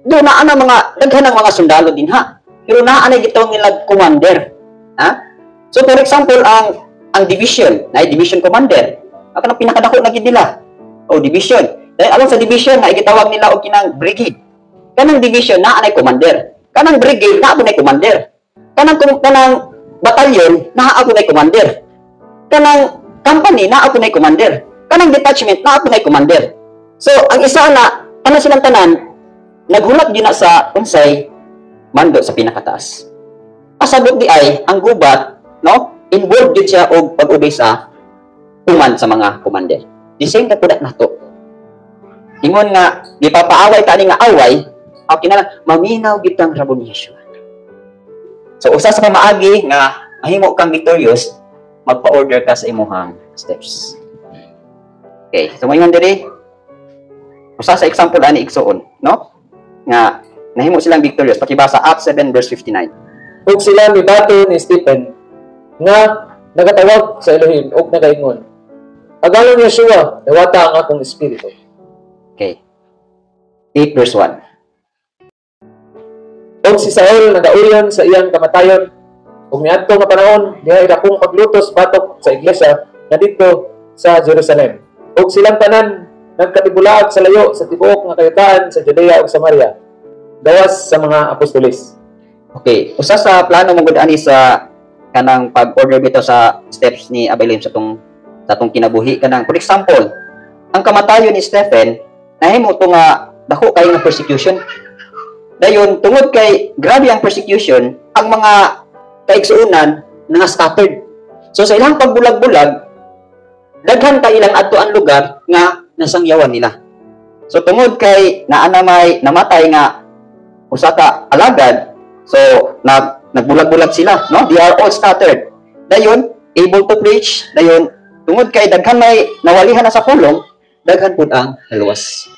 A: Doon na mga daghan ng mga sundalo din ha. Pero naanay gitong nilag commander, ha? So for example, ang division, na division commander, ang kanang pinakadako na gid nila. O division. Dahil alam sa division na gitawag nila og kinang brigade. Kanang division na anay commander. Kanang brigade na nay commander. Kanang batalyon na nay commander. Kanang company na nay commander. Kanang detachment na nay commander. So ang isa na kanang silang tanan naghulat din na sa unsay mando sa pinakataas. Pasabot di ay ang gubat, no? Involved din siya og pag-ubay sa tuman sa mga commander. The same kapudat nato. Ingon nga gipapaaway ta ani nga away, aw kinala maminaw gid kang rabon ni Yeshua. So usa sa pamaagi nga mahimo kang victorious, magpa-order ka sa imong steps. Okay, so moingon diri usa sa example ani igsuon, no? Nga nahimo silang victorious pakibasa Acts 7 verse 59.
B: Ug sila mibato ni Stephen nga nagatawag sa Elohim ug nagaingon, agalon ni Yeshua, dawata ang akong espiritu.
A: Okay. 8 verse 1.
B: Og si Saul nadaurion sa iyang kamatayon ug niadto nga panahon diha dakong paglutos batok sa iglesia ngadto sa Jerusalem. Ug silang tanan nagkatibulaag sa layo sa tibuok nga kayutaan sa Judea ug Samaria gawas sa mga apostoles.
A: Okay, usa sa plano mong ani sa kanang pag-order bitaw sa steps ni Abelim sa tong kinabuhi kanang for example, ang kamatayon ni Stephen nahimo to nga dako kay nga persecution. Dayon tungod kay grabe ang persecution, ang mga kaigsuonan nga scattered. So sa ilang pagbulag-bulag, daghan ka ilang adto ang lugar nga nasangyawan nila. So tungod kay naanamay namatay nga usa ka alagad, so nagbulag-bulag sila, no? They are all scattered. Dayon able to preach, dayon tungod kay daghan may nawalihan na sa pulong, daghan pud ang naluwas.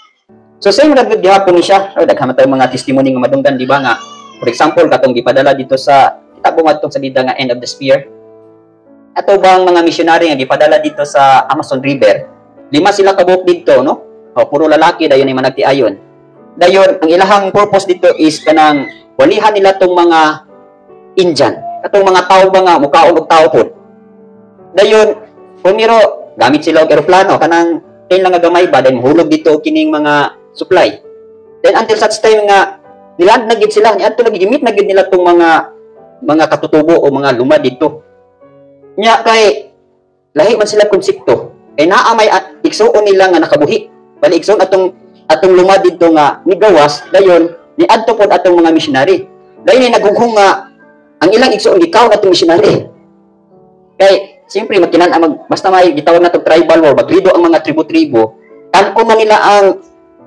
A: So same ra gyud gihapon ni siya. Daghan man tayong mga testimony nga madunggan di ba nga. For example, katong gipadala dito sa kitabo ngadto sa bida nga End of the Spear. Ato bang mga missionary nga gipadala dito sa Amazon River. 5 sila kabuok dito, no? O, puro lalaki dayon ay managtiayon. Dayon ang ilahang purpose dito is kanang walihan nila tong mga Indian. Katong mga tao ba nga mukaon og tao pod. Dayon pumiro gamit sila og eroplano kanang train lang nga gamay ba then hulog dito kining mga supply. Then until such time nga niland na gid sila, niadto na gimit na gid nila tong mga katutubo o mga luma dito. Nya kay lahi man sila konsepto. Kay naa may igsuon nila nga nakabuhi. Bali igsuon atong luma dito nga nigawas dayon niadto pod atong mga missionary. Dayon ni nagughong nga ang ilang igsuon gikaw atong missionary. Kay siyempre magkinan basta may gitawag natong tribal war, magrido ang mga tribo-tribo. Kanon man nila ang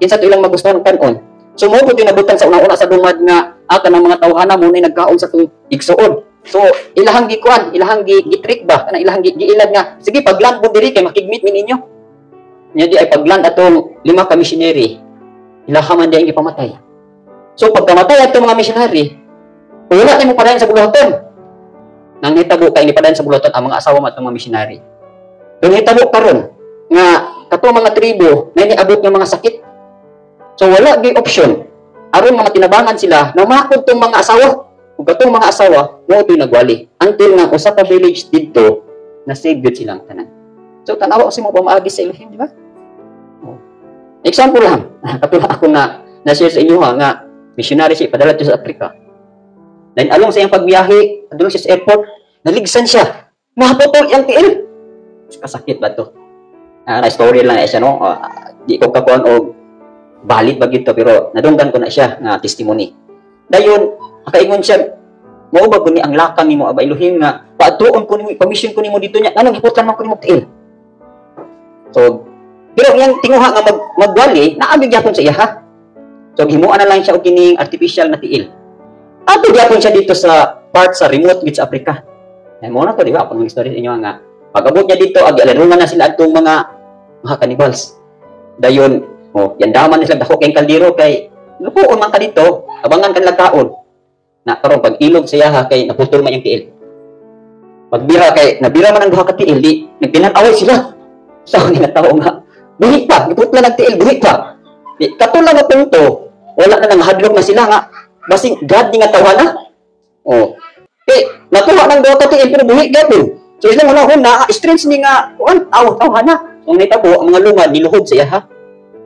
A: kinsa to ilang magustuhan kanon. So mo pud nabutan sa una-una sa dumad nga kanang mga tawhana mo na nagkaon sa tong igsuon. So ilahang gikuan, ilahang gitrick ba kanang ilahang giilad nga sige pagland mo diri kay makigmeet min ninyo. Nya di ay pagland atong 5 ka missionary. Ilaha man di ang gipamatay. So pagkamatay atong mga missionary, wala tay mo padayon sa buluhaton. Nang hitabo kay ni padayon sa buluhaton ang mga asawa man atong mga missionary. Dong hitabo karon nga katong mga tribo na niabot nga mga sakit. So wala gyud option aron nga matinabangan sila na makod tong mga asawa. Ug katong mga asawa mo ito'y nagwali until nga usa ka village dito na save gyud silang tanan. So tanawa kasi mo pamaagi sa Elohim, di ba? Example lang, katulad ako na-share sa inyo nga missionary siya ipadala sa Africa. Then along sa iyang pagbiyahe, adulong siya sa airport, naligsan siya. Naputol yung tiil. Kasakit ba ito? Na story lang siya, no? Di ko kakuan o balit ba gito, pero nadunggan ko na siya nga testimony. Dayon, makaingon siya, mao ba guni ang lakang nimo aba Elohim nga paatuon ko nimo, commission ko nimo dito nya, anong iputlan man ko nimo tiil. So, pero yang tinguha nga magwali, naabig gyapon sa iya ha. So himuan na lang siya og kining artificial na tiil. Ato gyapon siya dito sa part sa remote gid sa Africa. Ay mo na to di ba? Pag story sa inyo nga pag-abot niya dito ag alarungan na sila atong mga cannibals. Dayon, yan daman na sila dako kay kaldero kay lupuon man ka dito, abangan kanila kaon. Na karon pag ilog sa iya ha kay naputol man yung tiil. Pagbira kay nabira man ang duha ka tiil, di nagpinan-away sila. So nga tao nga buhi pa, iputla ng tiil, buhi pa. Katulad na punto, wala na nang hadlok na sila nga, basing God ni nga tawa na. Natuwa ng daw ka tiil, pero buhi gapon. So isang na strengths ni nga, tawa na. Kung naitabo, ang mga lumad, niluhod siya ha.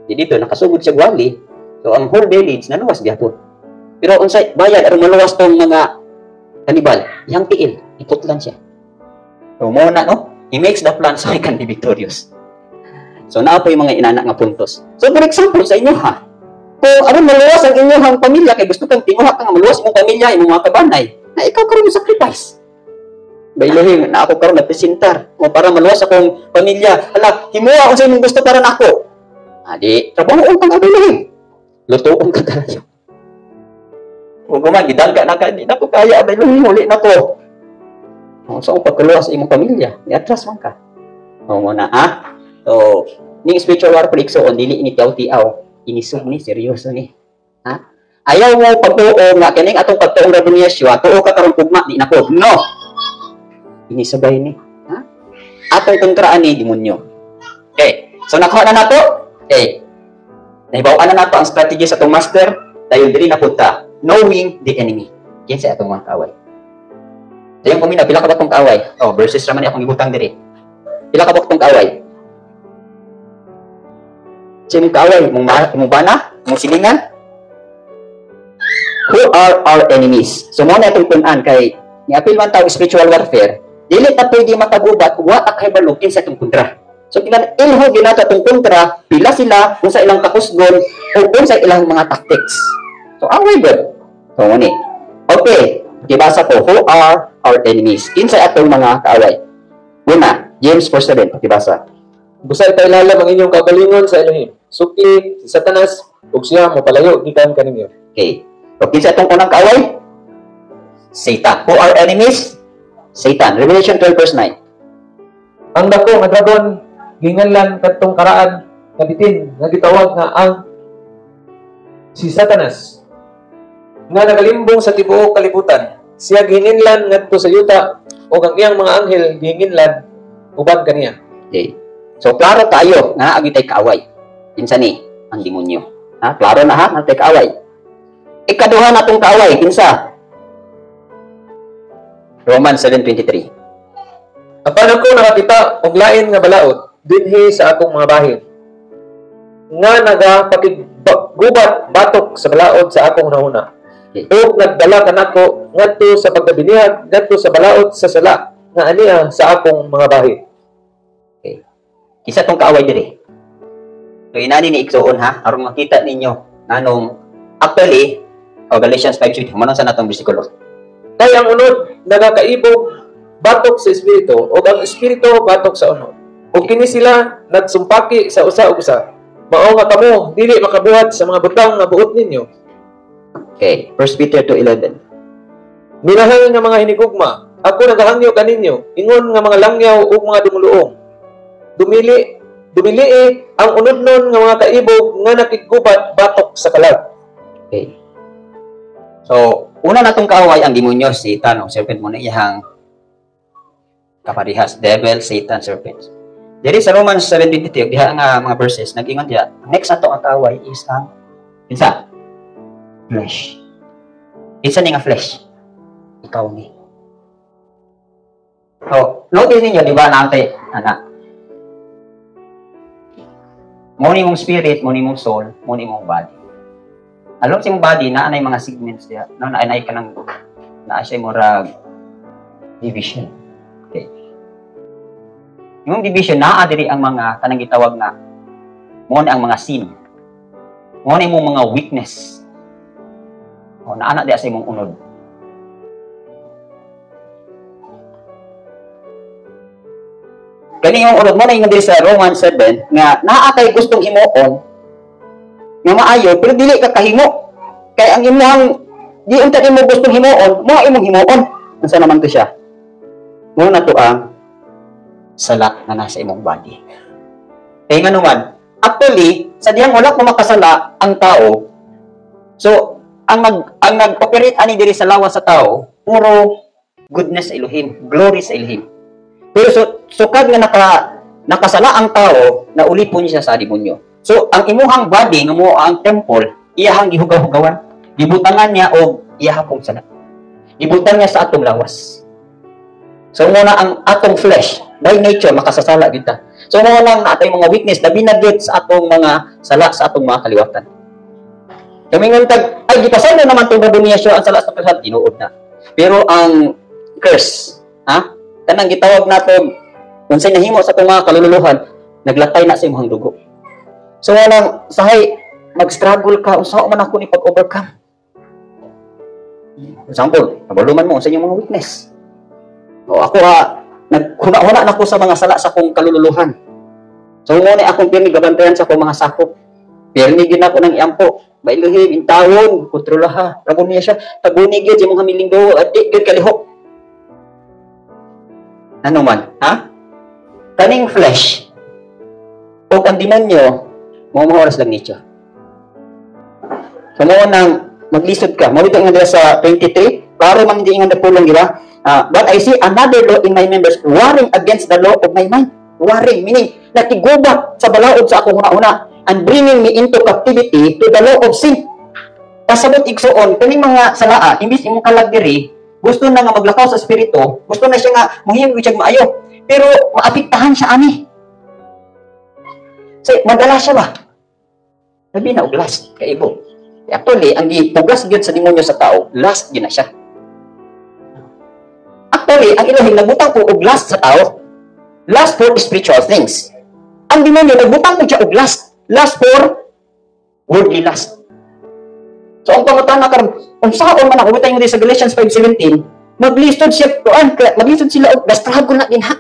A: Di dito, nakasugod siya gwali. So ang whole village, naluwas gapon. Pero unsay bayad, aron maluwas tong mga kanibal, yang tiil, iputlan siya. So muna, no? He makes the plan so he can be victorious. So, naa pa yung mga inanak nga puntos. So, for example, sa inyo ha, kung aron maluwas ang inyong pamilya, kay gusto kang tinguha ka nga maluwas mong pamilya, imong mga kabanay, na ikaw karon mo sacrifice. Ba Elohim, na ako karon napresentar, o para maluwas akong pamilya, hala, himuha kung sa imong gusto para nako. Di, trabaho kang Elohim. Lutoon ka talaga. Kung guman, gidangga na ka, di na ko kaya, Elohim, huli na ko. So, pagkaluwas sa imong pamilya, i-atras man ka. Muna, ha? So, ning spiritual warfare so dili ini tiaw-tiaw, inisog ni seryoso ni. Ha? Ayaw mo pagtuo nga kining atong pagtuong ra niya siya, tuo ka karon tugma di nako. No. Inisabay ni. Ha? Atong kontraan ni demonyo. Okay. So nakuha na nato. Okay. Nahibaw-an na nato ang strategy sa atong master, dayon diri na punta, knowing the enemy. Kinsa atong mga kaaway. Dayon kumina pila ka ba tong kaaway? Verses ra man akong ibutang diri. Pila ka ba tong kaaway? Sino kaaway? Mong bana? Mong silingan? Who are our enemies? So, muna itong tunan kay ni-apil man tao spiritual warfare, dili ta pwede makagubat wa akay balukin sa itong kontra. So, tingnan, ilho ginato itong kontra, pila sila kung sa ilang kakusgon o kung sa ilang mga tactics. So, away good. So, muna. Okay. Kibasa ko, who are our enemies? Kinsa atong mga kaaway? Una, James 4:7. Kibasa.
B: Busay tayo lalam ang inyong kagalingon sa Elohim. Sukli, si Satanas, ug siya mapalayo gikan kaninyo.
A: Okay. So, kinsa atong unang kaaway? Satan. Who are enemies? Satan. Revelation 12:9.
B: Ang dako nga dragon ginganlan kadtong karaan nga bitin nga gitawag nga ang si Satanas nga nagalimbong sa tibuok kalibutan. Siya gihinginlan ngadto sa yuta o ang iyang mga anghel gihinginlan uban kaniya.
A: Okay. So klaro tayo nga agi tay kaaway. Kinsa ni ang demonyo. Ha, klaro na ha, tay kaaway. Ikaduha natong kaaway kinsa? Romans 7:23.
B: Apan ako nakakita og lain nga balaod dinhi sa akong mga bahin nga nagapakigubat batok sa balaod sa akong hunahuna.
A: Okay.
B: O nagdala kanako ngadto sa pagkabinihag ngadto sa balaod sa sala nga aniya sa akong mga bahin.
A: Okay. Kisa tong kaaway diri. So inani ni igsuon ha, aron makita ninyo nanong actually Galatians 5:20 manon sa natong bersikulo.
B: Kay ang unod nagakaibog batok sa espiritu o ang espiritu batok sa unod. O kini sila nagsumpaki sa usa ug usa. Mao nga kamo dili makabuhat sa mga butang nga buot ninyo.
A: Okay, 1 Peter 2:11.
B: Minahal nga mga hinigugma, ako nagahangyo kaninyo, ingon nga mga langyaw ug mga dumuluong. Dumili ang unodnon nga mga kaibog nga nakigubat batok sa kalag.
A: Okay. So, una natong kaaway ang demonyo, Satan, o serpent mo na iyang kaparihas, devil, Satan, serpent. Diri sa Romans 7:22, diha nga mga verses, nag-ingon diya, next ato ang kaaway is ang kinsa? Flesh. Kinsa ni nga flesh? Ikaw ni. So, notice ninyo, di ba, natin, anak, mo ni mong spirit, mo ni mong soul, mo ni mong body. Alam sa mong body, naanay mga segments diya, no? Naanay ka ng, naasay mo rag division. Okay. Yung division, naadiri ang mga, kanang gitawag na, mo ni ang mga sin. Mo ni mong mga weakness. O, naana di sa imong unod. Kani yung unod mo na yung sa Romans 7 nga naatay gustong himuon nga maayo pero dili ka kahimo. Kay ang imong di unta imo gustong himuon, mo imong himuon. Unsa naman to siya? Mo na to ang sala na nasa imong body. Kay nga naman, actually, sa diyang wala ko makasala ang tao. So, ang nag-operate ani diri sa lawas sa tao, puro goodness sa Elohim, glory sa Elohim. Pero sukad nga nakasala ang tao, naulipon niya sa demonyo. So, ang imuhang body nga mo ang temple, iyahang gihugaw-hugawan, gibutangan niya og iyahang sala. Gibutan niya sa atong lawas. So, muna ang atong flesh, by nature, makasasala kita. So, muna lang na atong mga weakness, na binagit sa atong mga sala, sa atong mga kaliwatan. Kami ngantag, ay, gipasal na naman itong babunia siya, ang sala sa kasal, tinuod na. Pero ang curse, ha? Kanang gitawag natin, kung sa'y nahimo sa itong mga kalululuhan, naglatay na sa imong dugo. So, walang, sahay, mag-struggle ka, usaw man ako ni pag-overcome. For example, nabaluman mo sa inyong mga weakness. O ako naghuna-huna na ko sa mga sala sa akong kalululuhan. So, muna akong pinagabantayan sa akong mga sakop. Pirnigin ako ng iampo. Bailuhin, intawon, kontrola ha. Rabon niya siya, tagunigid, yung mga hamiling do, at ikid kalihok. Ano man, ha? Kaning flesh, o ang demonyo, mga oras lang nicho. So, mo nang maglisod ka. Mawito nga nila sa 23, para man hindi nga napulong, di ba? But I see another law in my members, warring against the law of my mind. Warring, meaning, nakigubat sa balaod sa akong una-una, and bringing me into captivity to the law of sin. Kasabot igsoon, kaning mga salaa, imbis imong kalagdiri, gusto na nga maglakaw sa espiritu, gusto na siya nga mahimog siya maayo, pero maapektahan siya ani. So, madala siya ba? Sabi na, last, kaibo. Actually, ang ipuglas gyud sa demonyo sa tao, last gyud na siya. Actually, ang Elohim nagbutang po og last sa tao. Last for spiritual things. Ang demonyo nagbutang po siya og last for worldly lust. So, ang pangutana karon, kung saan man ako, tayo sa Galatians 5:17, maglistod siya, maglistod sila og struggle na din ha.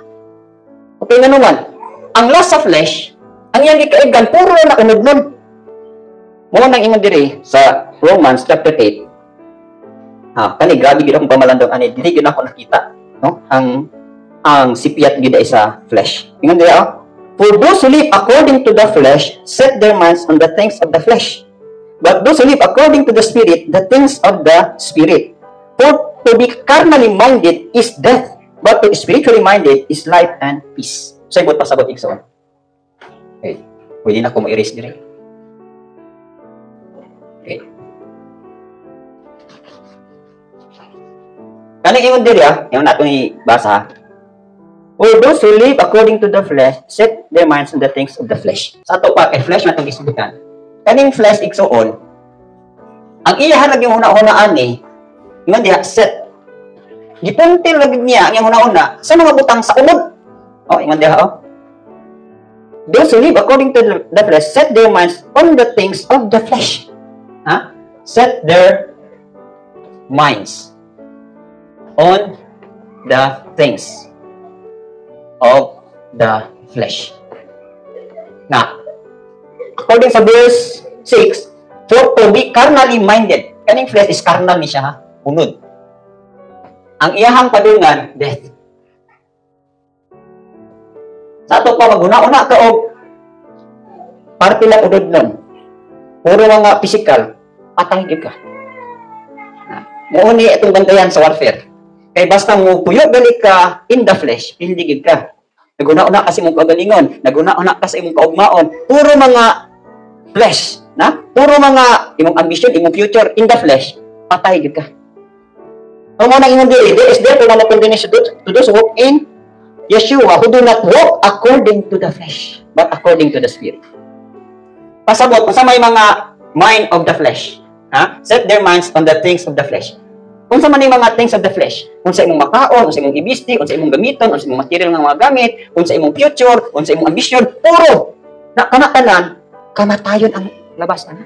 A: Okay nga naman, ang lust sa flesh, ang iyang gikaigan, puro na unod-nod. Mo nang ingon diri sa Romans chapter 8. Kani grabe gid akong pamalandong ani, dili gyud ako nakita, no? Ang sipiyat gid sa flesh. Ingon diri For those who live according to the flesh set their minds on the things of the flesh. But those who live according to the Spirit, the things of the Spirit. For to be carnally minded is death, but to be spiritually minded is life and peace. So, ibot pasabot iksoon. Okay. Pwede na ko ma-erase dire. Okay. Kaning ingon diri yung nato ni basa. For those who live according to the flesh, set their minds on the things of the flesh. Sa ato pa kay flesh na itong isbutan. Kaning flesh igsuon, ang iyahan lagi yung una-unaan ni, ingon diha, set. Gipuntil lagi niya ang una-una sa mga butang sa unod. Ingon diha, Those who live according to the flesh, set their minds on the things of the flesh. Set their minds on the things of the flesh. Now, according sa verse 6, for to be carnally minded. Kaning flesh is carnal ni siya, unod. Ang iyahang padungan, death. Sa ato pa, maguna-una ka o parte lang unod nun. Puro mga physical, patay ka. Muuni itong bantayan sa warfare. Kaya basta mo puyo gali ka in the flesh, hindi gid ka. Naguna-una kasi mong kagalingon, naguna-una kasi imong kaugmaon, puro mga flesh, puro mga imong ambition, imong future in the flesh, patay gid ka. Ang mo nang ingon diri, there is therefore no condemnation to those who walk in Yeshua, who do not walk according to the flesh, but according to the Spirit. Pasabot, kung sa may mga mind of the flesh, set their minds on the things of the flesh. Kung sa man yung mga things of the flesh, kung sa imong makaon, kung sa imong ibisti, kung sa imong gamiton, kung sa imong material ng mga gamit, kung sa imong future, kung sa imong ambition, puro na kanatanan, kamatayon ang labas na.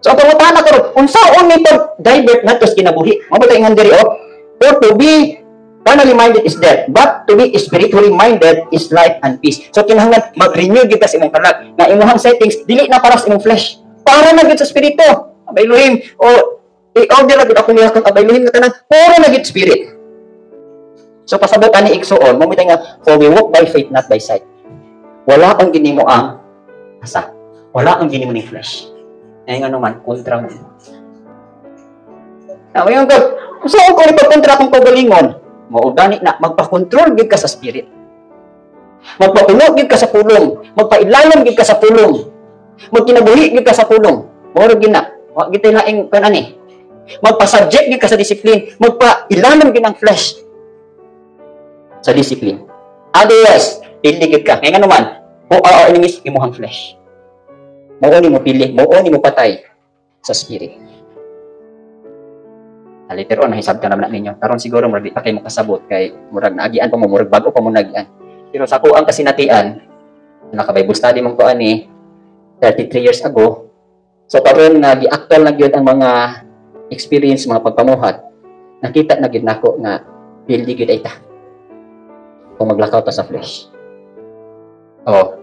A: So, ang pangutahan na karon, kung saan nito divert na ito sa kinabuhi, mabuti ingon diri, for to be carnally minded is death, but to be spiritually minded is life and peace. So, kinahanglan mag-renew gid ka sa imong kalag, na imong settings, dili na para sa imong flesh, para na gid sa spirito. Abayluhim, i-order na gid ako niya kung abayluhim na tanan, puro na gid spirit. So, pasabot ani igsuon, mabuti nga, for we walk by faith, not by sight. Wala ang ginimo ang asa. Wala ang ginimo ng flesh. Ngayon ano man, kontra mo. Ngayon ko, so kung ipagkontra kong kagalingon, maugani na, magpa-control gid ka sa spirit. Magpa-unog gid ka sa pulong. Magpa-ilalim gid ka sa pulong. Magkinabuhi gid ka sa pulong. Moro gid na. Wa gid laing kanani. Magpa-subject gid ka sa discipline. Magpa-ilalim gid ang flesh sa discipline. Otherwise, pili gid ka. Ngayon naman, who are our enemies? Imuhang flesh. Mauni mo pili, mauni mo patay sa spirit. Later on, nahisab ka naman ninyo. Karon siguro, murag di pa kayo makasabot kay murag naagian pa mo, murag bago pa mo naagian. Pero sa kuang kasinatian, naka-Bible study mong kuan ni 33 years ago. So karon nga gi-actual na gyud ang mga experience, mga pagpamuhat. Nakita na gyud nako nga pildi gyud ay ta. Kung maglakaw ta sa flesh.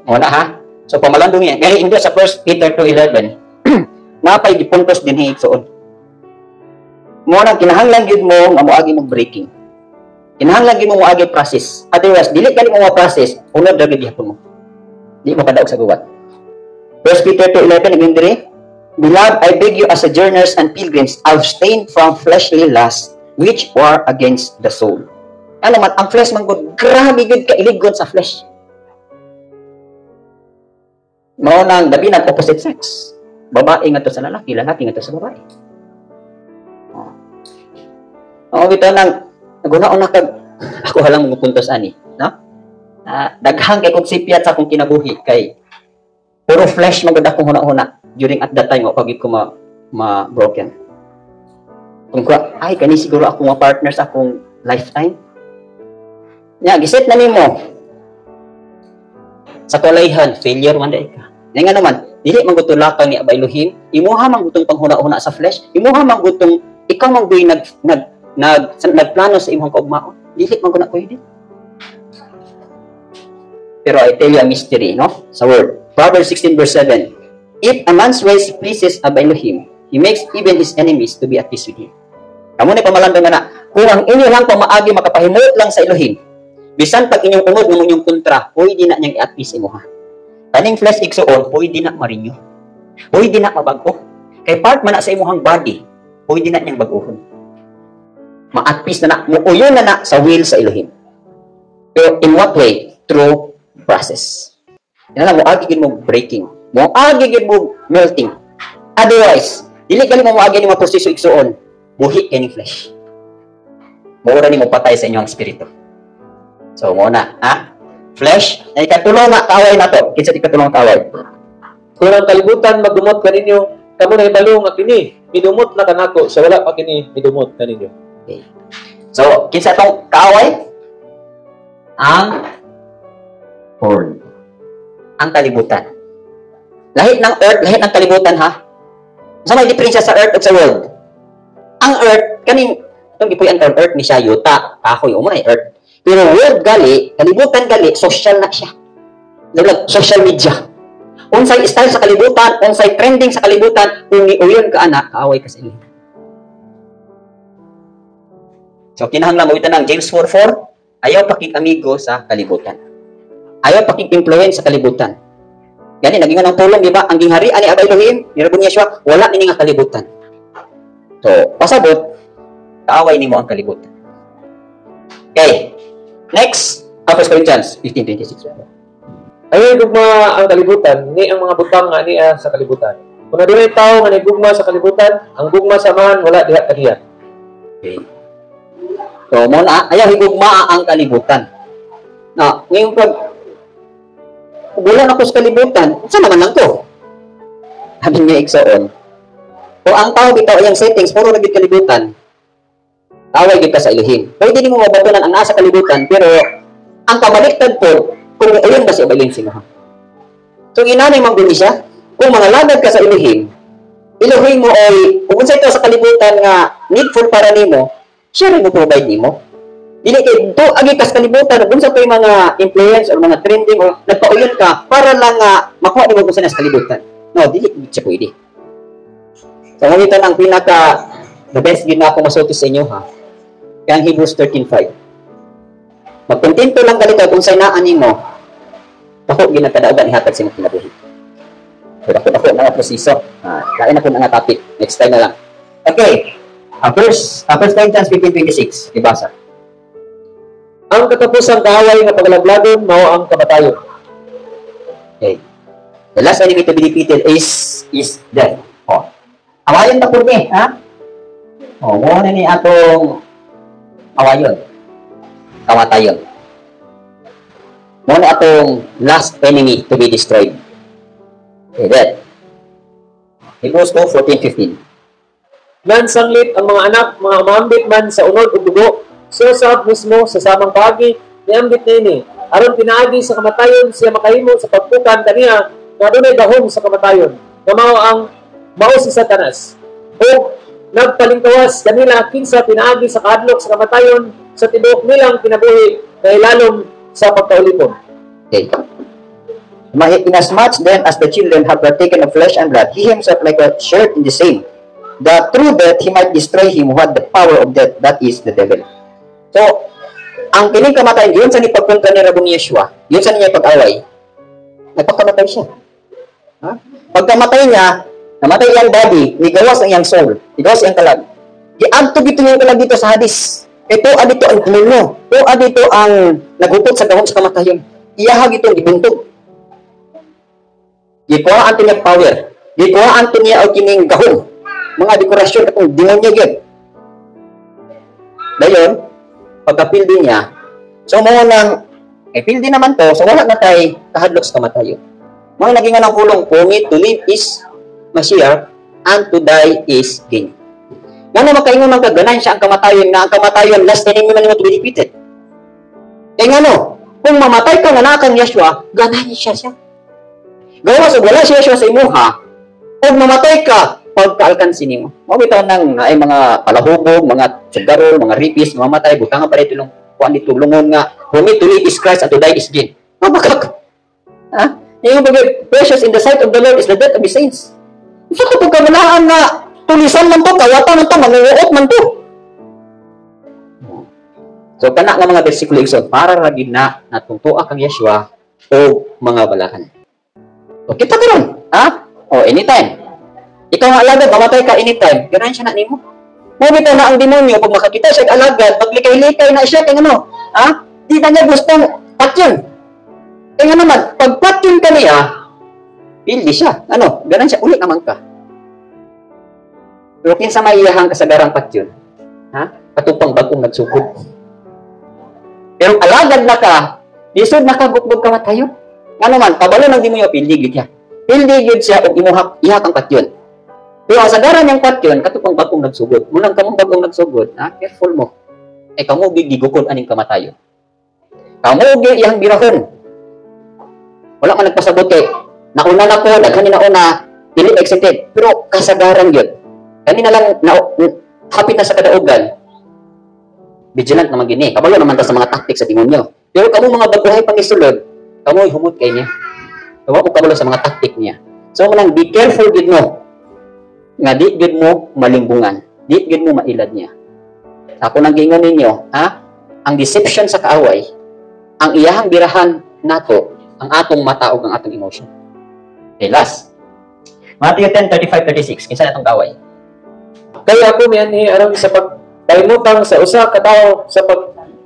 A: Muna ha. So pamalandong yan. Kaya hindi sa 1 Peter 2:11, napay gipuntos din higsoon. Muna kinahanglan gyud mo nga moagi mo breaking. Kinahanglan gyud mo moagi process. Otherwise, dili kani mo process, unod ra gyud hapon mo. Di mo kadaog sa guwat. 1 Peter 2:11 again dire, Beloved, I beg you as sojourners and pilgrims, abstain from fleshly lusts, which war against the soul. Ano man, ang flesh man gud, grabe gud ka iligod sa flesh. Mao nang labi ng opposite sex. Babae nga to sa lalaki, lalaki nga to sa babae. Bitaw nang naguna-una kag ako halang mga puntos ani, no? Daghang kay kog sipyat sa akong kinabuhi kay puro flesh man gud akong huna-huna during at that time pag ko ma broken. Kung ko ay kani siguro ako nga partner sa akong lifetime. Nya giset na nimo sa kalayhan, failure man day ka. Nga naman, dili man gud tulatan ni Abay Elohim, imuha man gutong panghuna-huna sa flesh, imuha man gutong ikaw man guy nagplano sa imong kaugmaon. Dili man gud na pwede. Pero I tell you a mystery, no? Sa word. Proverbs 16 verse 7. If a man's ways pleases Abay Elohim, he makes even his enemies to be at peace with him. Kamo ni pamalandong na, kung ang inyo lang pamaagi makapahimot lang sa Elohim, bisan pag inyong ungod ng inyong kontra, pwede na niyang i-at peace imuha. Kaning flesh igsuon, pwede na marinyo. Pwede na mabago. Kay part man na sa imuhang body, pwede na niyang baguhon. Ma-at peace na muuyon na sa will sa Elohim. Pero in what way? Through process. Yan lang, muagigin mo breaking. Muagigin mo melting. Otherwise, dili gali mo muagin mo proseso igsuon, buhi kay ni flesh. Maura ni mo patay sa inyong espiritu. So, muna, flesh, ay katulong nga kaway na to. Kinsa di katulong kaway?
B: Kung ang kalibutan magdumot kaninyo, kamo na ibalo nga kini, midumot na kanako, sa wala pa kini, midumot kaninyo.
A: Okay. So, kinsa tong kaway? Ang world. Ang kalibutan. Lahit ng earth, lahit ng kalibutan, ha? Sa may diferensya sa earth at sa world. Ang earth, kaning, itong gipuyan ang earth ni siya, yuta, kahoy, umay earth. Pero world gali, kalibutan gali, social na siya. Social media. Unsay style sa kalibutan, unsay trending sa kalibutan, kung niuyon ka anak, kaaway ka sa iyo. So, kinahanglan mo ito ng James 4:4, ayaw pakik-amigo sa kalibutan. Ayaw pakik-influence sa kalibutan. Gani, naging anong tulong, di ba? Ang gingharian ni Abay Elohim, ni Rabon Yeshua, wala nini nga kalibutan. So, pasabot, kaaway ni mo ang kalibutan. Okay. Next, 1 Corinthians 15:26.
B: Ayaw gugma ang kalibutan, ni ang mga butang nga niya sa kalibutan. Kung na doon tao nga nagugma sa kalibutan, ang gugma samahan wala diha kaniya.
A: Okay. So, muna, ayaw higugma ang kalibutan. Na, ngayon pag bulan ako sa kalibutan, saan naman lang ko? Sabi niya igsoon. Kung ang tao bitaw ayang settings, puro naging kalibutan, tawag ka sa Elohim. Pwede din mo mabatunan ang nasa kalibutan, pero ang kamaliktad po, kung ayun ba si Abalin siya. So, inanay mangguni siya, kung mga lagad ka sa Elohim, Elohim mo ay, kung sa ito sa kalibutan nga needful para nimo, siya rin mo provide nimo. Dili kay do agi kas kalibutan kung sa toy mga influence or mga trending o nagpauyon ka para lang makuha nimo kung sa nas kalibutan. No, dili siya pwede. So, ngunit ang pinaka the best gid na ako masulti sa inyo, ha. Kaya Hebrews 13:5. Magkontento lang kalitaw kung sa inaan nimo. Tako ginakadaugan ihatag sa imong kinabuhi. Pero ako na proseso. Lain ako na nga topic. Next time na lang. Okay. First Corinthians 15:26. Ibasa.
B: Ang katapusang kaaway nga paglaglagon mao ang kamatayon.
A: Okay. The last enemy to be defeated is death. Oh. Awayon ta kurmi, ha? Oh, mo na ni atong awayon. Kamatayon. Mo na atong last enemy to be destroyed. Okay, that. Hebrews 4:14-15.
B: Nan sanglit ang mga anak, mga umambit man sa unod ug dugo, so sa mismo sa samang pagi niambit nini. Aron pinaagi sa kamatayon siya makahimo sa pagpukan kaniya nga dunay gahom sa kamatayon. Nga mao si Satanas. O nagpalingkawas kanila kinsa pinaagi sa kahadlok sa kamatayon sa tibuok nilang kinabuhi na ilalom sa pagkaulipon.
A: Okay. Inasmuch then as the children have partaken of flesh and blood, he himself likewise shared in the same, that through death he might destroy him who had the power of death, that is the devil. So, ang kining kamatayon, yun sa nipagpunta ni Rabong Yeshua, yun sa niya pag-away, nagpakamatay siya. Ha? Pagkamatay niya, namatay iyang body, nigawas ang iyang soul, nigawas iyang kalag. Giadto dito yung kalag dito sa hadis. Ito adito ang demonyo. Ito adito ang nagupot sa gahom sa kamatayon. Iyahag itong ibuntog. Gikuhaan niya power. Gikuhaan niya ang kining gahom. Mga dekorasyon atong demonyo yun. Dayon, pagka-pildi niya, so mga nang, pildi naman to, so wala na tayo kahadlok sa kamatayon. Mga naging ng kulong, for me to live is Mashiach, and to die is gain. Nga na makaingon ng kaganansya ang kamatayon, na ang kamatayon, last enemy man mo to be defeated. Kaya nga no, kung mamatay ka nga na kang Yeshua, ganansya siya. Gawas, wala si Yeshua sa imuha, kung mamatay ka, pagka-alkansin mo. Mabitaw ng ay mga palahubog, mga sagarol, mga ripis, mamatay, butangan pa rin kuan dito, lungon nga, for me to live is Christ and to die is gain. Mamakak. Ha? Yung bagay, precious in the sight of the Lord is the death of His saints. So, kung pagkamalaan na tulisan man to, kawatan man to, manguot man to. So, kana nga mga bersikulo igsoon, para ragid na natungtuak ang Yeshua o mga balahan. So, kita ka ron, ha? O, anytime. Ikaw nga alagad, mamatay ka anytime. Ganahan siya na nimo. Mo bitaw na ang demonyo, pag makakita siya alagad, maglikay-likay na siya, kaya ano, ha? Di na niya gustong patyon. Kaya naman, pag patyon ka niya, pildi siya. Ano, ganahan siya, ulit naman ka. Pero kinsa maiyahang kasagarang patyon, ha? Patupang bagong nagsugod. Pero alagad na ka, lisod na ka, gukbog ka matayo. Nga naman, kabalo ng demonyo, pildi gid siya. Pildi gid siya, kung imuhak, ihak ang patyon. Pero ang sagaran niyang patyon, katupang bagong nagsugod. Munang kamong bagong nagsugod, ha? Careful mo. Kamu gigugod aning kamatayo. Kamu iyang birahon. Wala man nagpasabot kay nauna na ko, daghan na una, dili excited. Pero kasagaran yun. Kanina lang hapit na sa kadaugan. Vigilant naman gini. Kabalo naman ta sa mga taktik sa demonyo. Pero kamu mga baguhay pangisulod, kamu humot kay niya. Kamu kabalo sa mga taktik niya. So manang be careful gid mo. Nga di gid mo malimbungan. Di gid mo mailad niya. Ako nang gingon ninyo, ha? Ang deception sa kaaway, ang iyahang birahan nato, ang atong mata ug ang atong emotion. Okay, last. Matthew 10:35-36. Kinsa natong kaaway?
B: Kaya ako mianhi aron sa pagpalimutang sa usa ka tawo sa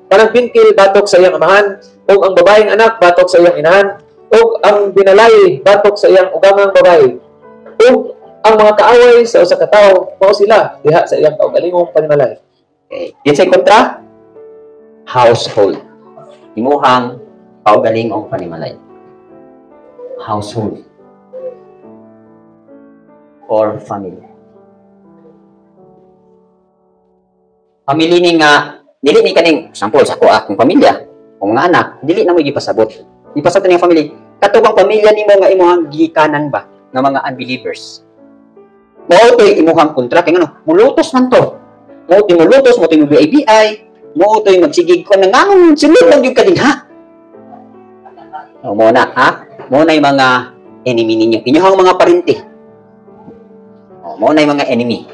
B: panagpingkil batok sa iyang amahan, ug ang babaeng anak batok sa iyang inahan, ug ang binalay batok sa iyang ugamang babae. Ug ang mga kaaway sa usa ka tawo mao sila diha sa iyang kaugalingong panimalay.
A: Okay. Dinsay kontra? Household. Imuhang kaugalingong panimalay. Household. Or family. Family ni nga, dili ni kaning, sample sa ko akong pamilya, o mga anak, dili na mo gipasabot. Ipasabot ng family, katubang pamilya nimo nga imuhang gikanan ba ng mga unbelievers. Mao toy imuhang kontra kay ngano, mulutos man to. Mao toy mulutos, mao toy BIBI, mao toy magsigig ko nang nganong sunod lang gyud kadinha. O mo na, ha? Mo na yung mga enemy ninyo. Inyong mga parente. O mo na yung mga enemy.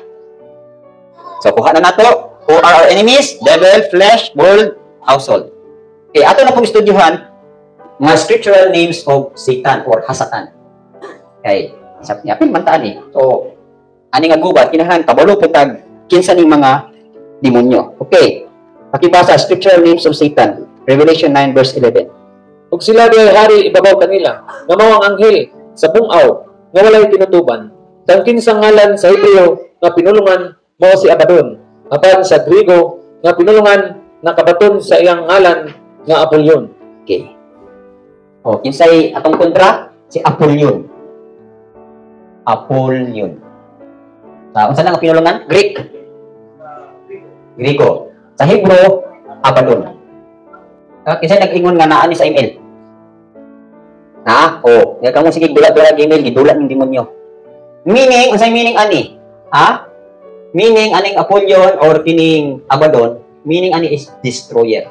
A: So kuha na nato. Who are our enemies? Devil, flesh, world, household. Okay, ato na pong estudyohan mga scriptural names of Satan or Hasatan. Okay, sa apil man taan eh. So, ani nga gubat, kinahanglan kabalo po tag kinsa ning mga demonyo. Okay, pakibasa scriptural names of Satan. Revelation 9 verse 11.
B: Ug sila diay hari ibabaw kanila, nga mao ang anghel sa bung-aw nga walay tinutuban. Kang kinsang ngalan sa Hebreo nga pinulungan mao si Abaddon. Apan sa Griego nga pinulungan nakabaton sa iyang ngalan nga Apollyon.
A: Okay. O, kinsay atong kontra? Si Apollyon. Apollyon. Unsa na nga pinulungan? Greek. Griego. Sa Hebrew, Abaddon. Kinsay nag-ingon nga naa ni sa email? Ha? O, nga kamo sige dulat-dulat email, gidulat ng demonyo. Meaning, unsay meaning ani? Ha? Meaning, aning Apollyon or kining Abaddon, meaning ani is destroyer.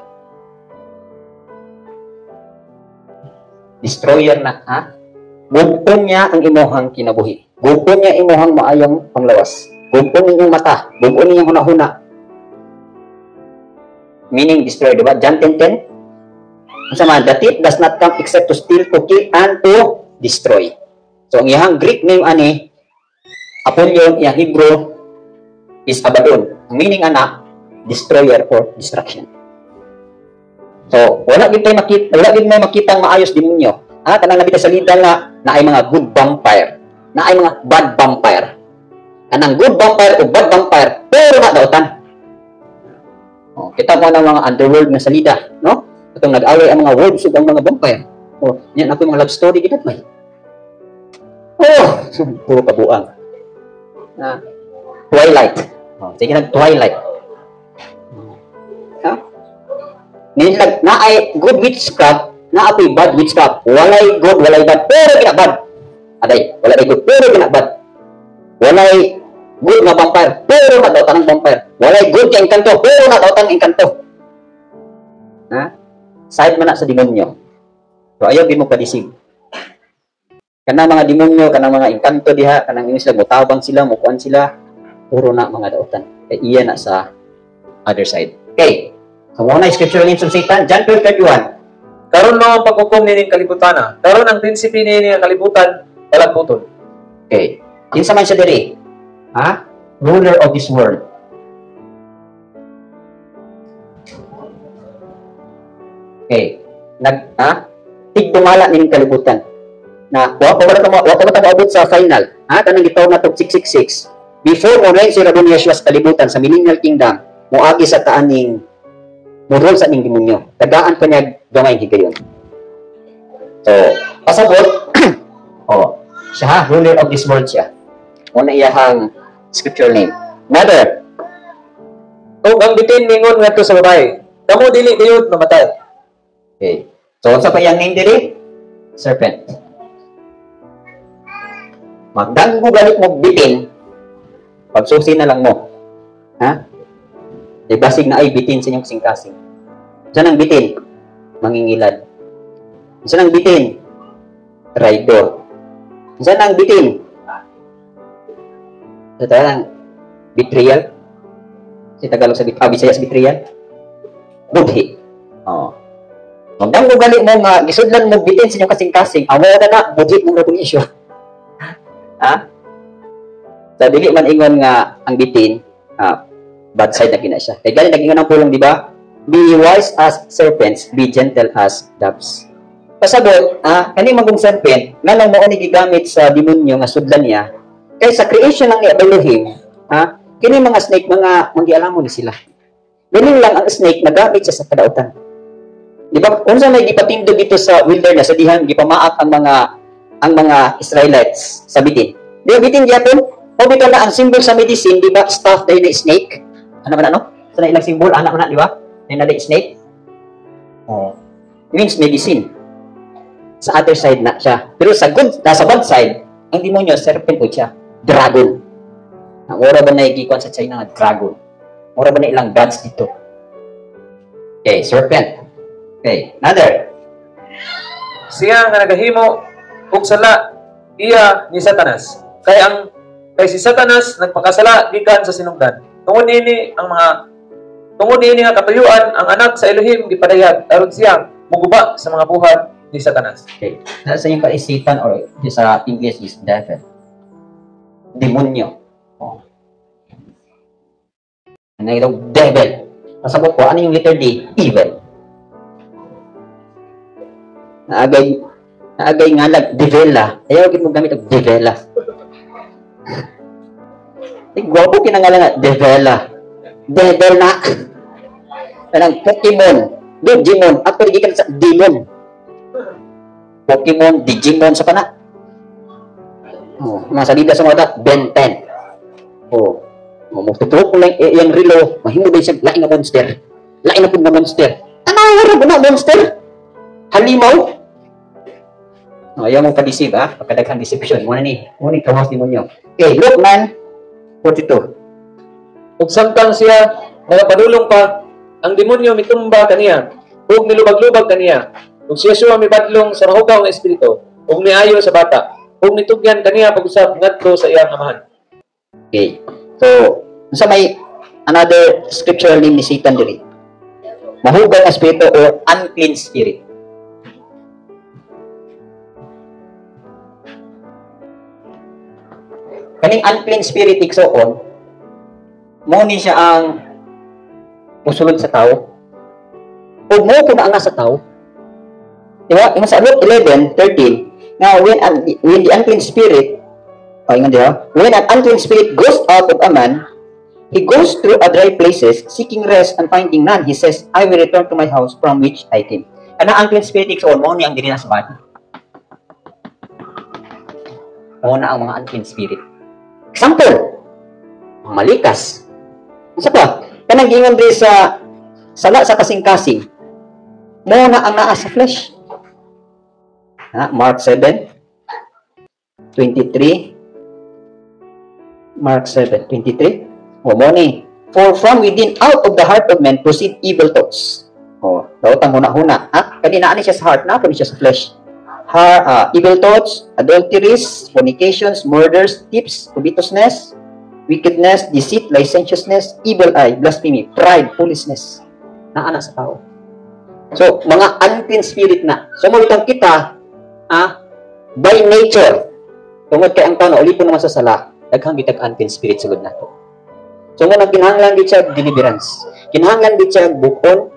A: Destroyer na, ha? Gugpon niya ang imuhang kinabuhi. Gugpon niya imuhang maayong panglawas. Gugpon ninyong mata. Gugpon ninyong hunahuna. Meaning destroyer, diba? John 10:10. Masama, the thief does not come except to steal, to kill, and to destroy. So, ang iyang Greek name ani, Apollyon, iyang Hebrew, is Abaddon. Ang meaning ana, destroyer or destruction. So, wala gid may makitang maayos demonyo. Kanang nabita sa lida nga naay mga good vampire, naay mga bad vampire. Kanang good vampire o bad vampire, pero na dautan. Kita mo ng mga underworld na salida, no? Katong nag-away ang mga wolves ug ang mga vampire. Yan ako mga love story gid may. Puro kabuang. Twilight. Sige na, Twilight. Nilag na ay good witchcraft, na apoy bad witchcraft. Walay good, walay bad, pero kinabad. Aday, walay good, pero kinabad. Walay good na vampire, pero nadautan ng vampire. Walay good kang engkanto, pero nadautan ng engkanto. Side man na sa demonyo. So ayaw din mo kadisig. Kanang mga demonyo, kanang mga engkanto diha, kanang sila mutabang sila, mukuan sila. Puro na mga dautan. Kaya iya na sa other side. Okay. So, muna yung scriptural names of Satan. John 12:31.
B: Karon mao ang paghukom nining kalibutan. Karon ang prinsipe nining kalibutan palagputon.
A: Okay. Kinsa man siya diri? Ha? Ruler of this world. Okay. Tigdumala ning kalibutan. Na wa pa maabot sa final. Ha? Kanang gitaw na tog 666. Before mo reign si Rabon Yeshua sa kalibutan sa millennial kingdom, moagi sa taaning murol sa ning demonyo. Tagaan pa niya gamay higayon. So, pasabot, siya ruler of this world siya. Una iyahang scripture name. Another.
B: Kung ang bitin ningon ngadto sa babae, kamo dili gayud mamatay.
A: Okay. So, sa pa iyang name diri? Serpent. Magdang mo galit mo bitin, pagsusi na lang mo. Ha? Di basig na ay bitin sa inyong kasing-kasing. Saan ang bitin? Mangingilad. Saan ang bitin? Traidor. Saan ang bitin? Sa talang betrayal. Sa Tagalog sa Bisaya sa betrayal. Budhi. Magdang mo gali mo nga gisudlan mo bitin sa inyong kasing-kasing. Amo na budhi mong rabong issue. Ha? Sa dili man ingon nga ang bitin, bad side na kina siya. Kaya gani nag-ingon ang pulong, di ba? Be wise as serpents, be gentle as doves. Pasabot, kani magong serpent, nga lang mo ni gigamit sa demonyo nga sudlan niya, kay sa creation lang ni Elohim, kini mga snake, mga manggialamon ni sila. Ganun lang ang snake, nagamit siya sa kadautan. Di ba? Unsa may gipatindog dito sa wilderness, sa dihan, gipamaak ang mga Israelites sa bitin. Di ba bitin gyapon? O bitaw na ang symbol sa medicine, di ba? Staff dahil na snake. Ano ba na, no? Sa ilang symbol, anak mo na, di ba? Dahil na snake. It means medicine. Sa other side na siya. Pero sa bad side, ang demonyo, serpent po siya. Dragon. Ang ora ba na igikon sa China nga dragon? Ora ba na ilang gods dito? Okay, serpent. Okay, another.
B: Siya nga nagahimo og sala iya ni Satanas. Kay si Satanas nagpakasala gikan sa sinugdan. Tungod niini nga katuyuan ang anak sa Elohim gipadayag aron siya muguba sa mga buhat ni Satanas.
A: Okay. Sa yung kaisipan or sa English is devil. Demonyo. Ano yung devil? Pasabot ko, ano yung letter D? Evil. Naagay nga lang, devela. Ayaw mo gamit ang devela. Gwapo kinangalan nga, devela. Devil na. Parang Pokemon. Digimon. Ako nagikan sa demon. Pokemon, Digimon sa pana. Nasa dida sa mga Ben 10. Magtuturok ko lang yung relo. Mahimo din siya, laing na monster. Laing na po na monster. Ano nga ba na monster? Halimaw? Ayaw mong pa-deceive, pagkadaghang deception. Muna ni kawas ni Munyo. Okay, Luke 9:42.
B: Ug samtang siya nagapadulong pa, ang demonyo mitumba kaniya, ug nilubag-lubag kaniya. Ug siya suwa mibadlong sa mahugaw nga espiritu, ug miayo sa bata, ug nitugyan kaniya pag-usab ngadto sa iyang amahan.
A: Okay. So, sa may another scriptural name ni Satan diri. Mahugaw nga espiritu or unclean spirit. Kaning unclean spirit iksoon, mo ni siya ang musulod sa tao. O mo kung naanga sa tao. Diba? Yung sa Luke 11:13, now when the unclean spirit, when an unclean spirit goes out of a man, he goes through a dry places, seeking rest and finding none. He says, I will return to my house from which I came. Kana unclean spirit iksoon, mo ni ang diri na sa body. Mo na ang mga unclean spirit. Example, malikas. Isa pa, kanang gingon din sa sala sa kasing-kasing, mo na ang naa sa flesh. Mark 7:23. Mark 7:23. Mo ni, for from within out of the heart of men proceed evil thoughts. Daw tang huna-huna. Kanina ani siya sa heart, na po siya sa flesh. Evil thoughts, adulteries, fornications, murders, thefts, covetousness, wickedness, deceit, licentiousness, evil eye, blasphemy, pride, foolishness. Naana sa tao. So, mga unclean spirit na. So, mawitang kita, by nature, Tungod kay ang tao uli po naman sa sala, daghang bitag unclean spirit sulod nato. So mo nang kinahanglan gid siya deliverance. Kinahanglan gid siya bukon,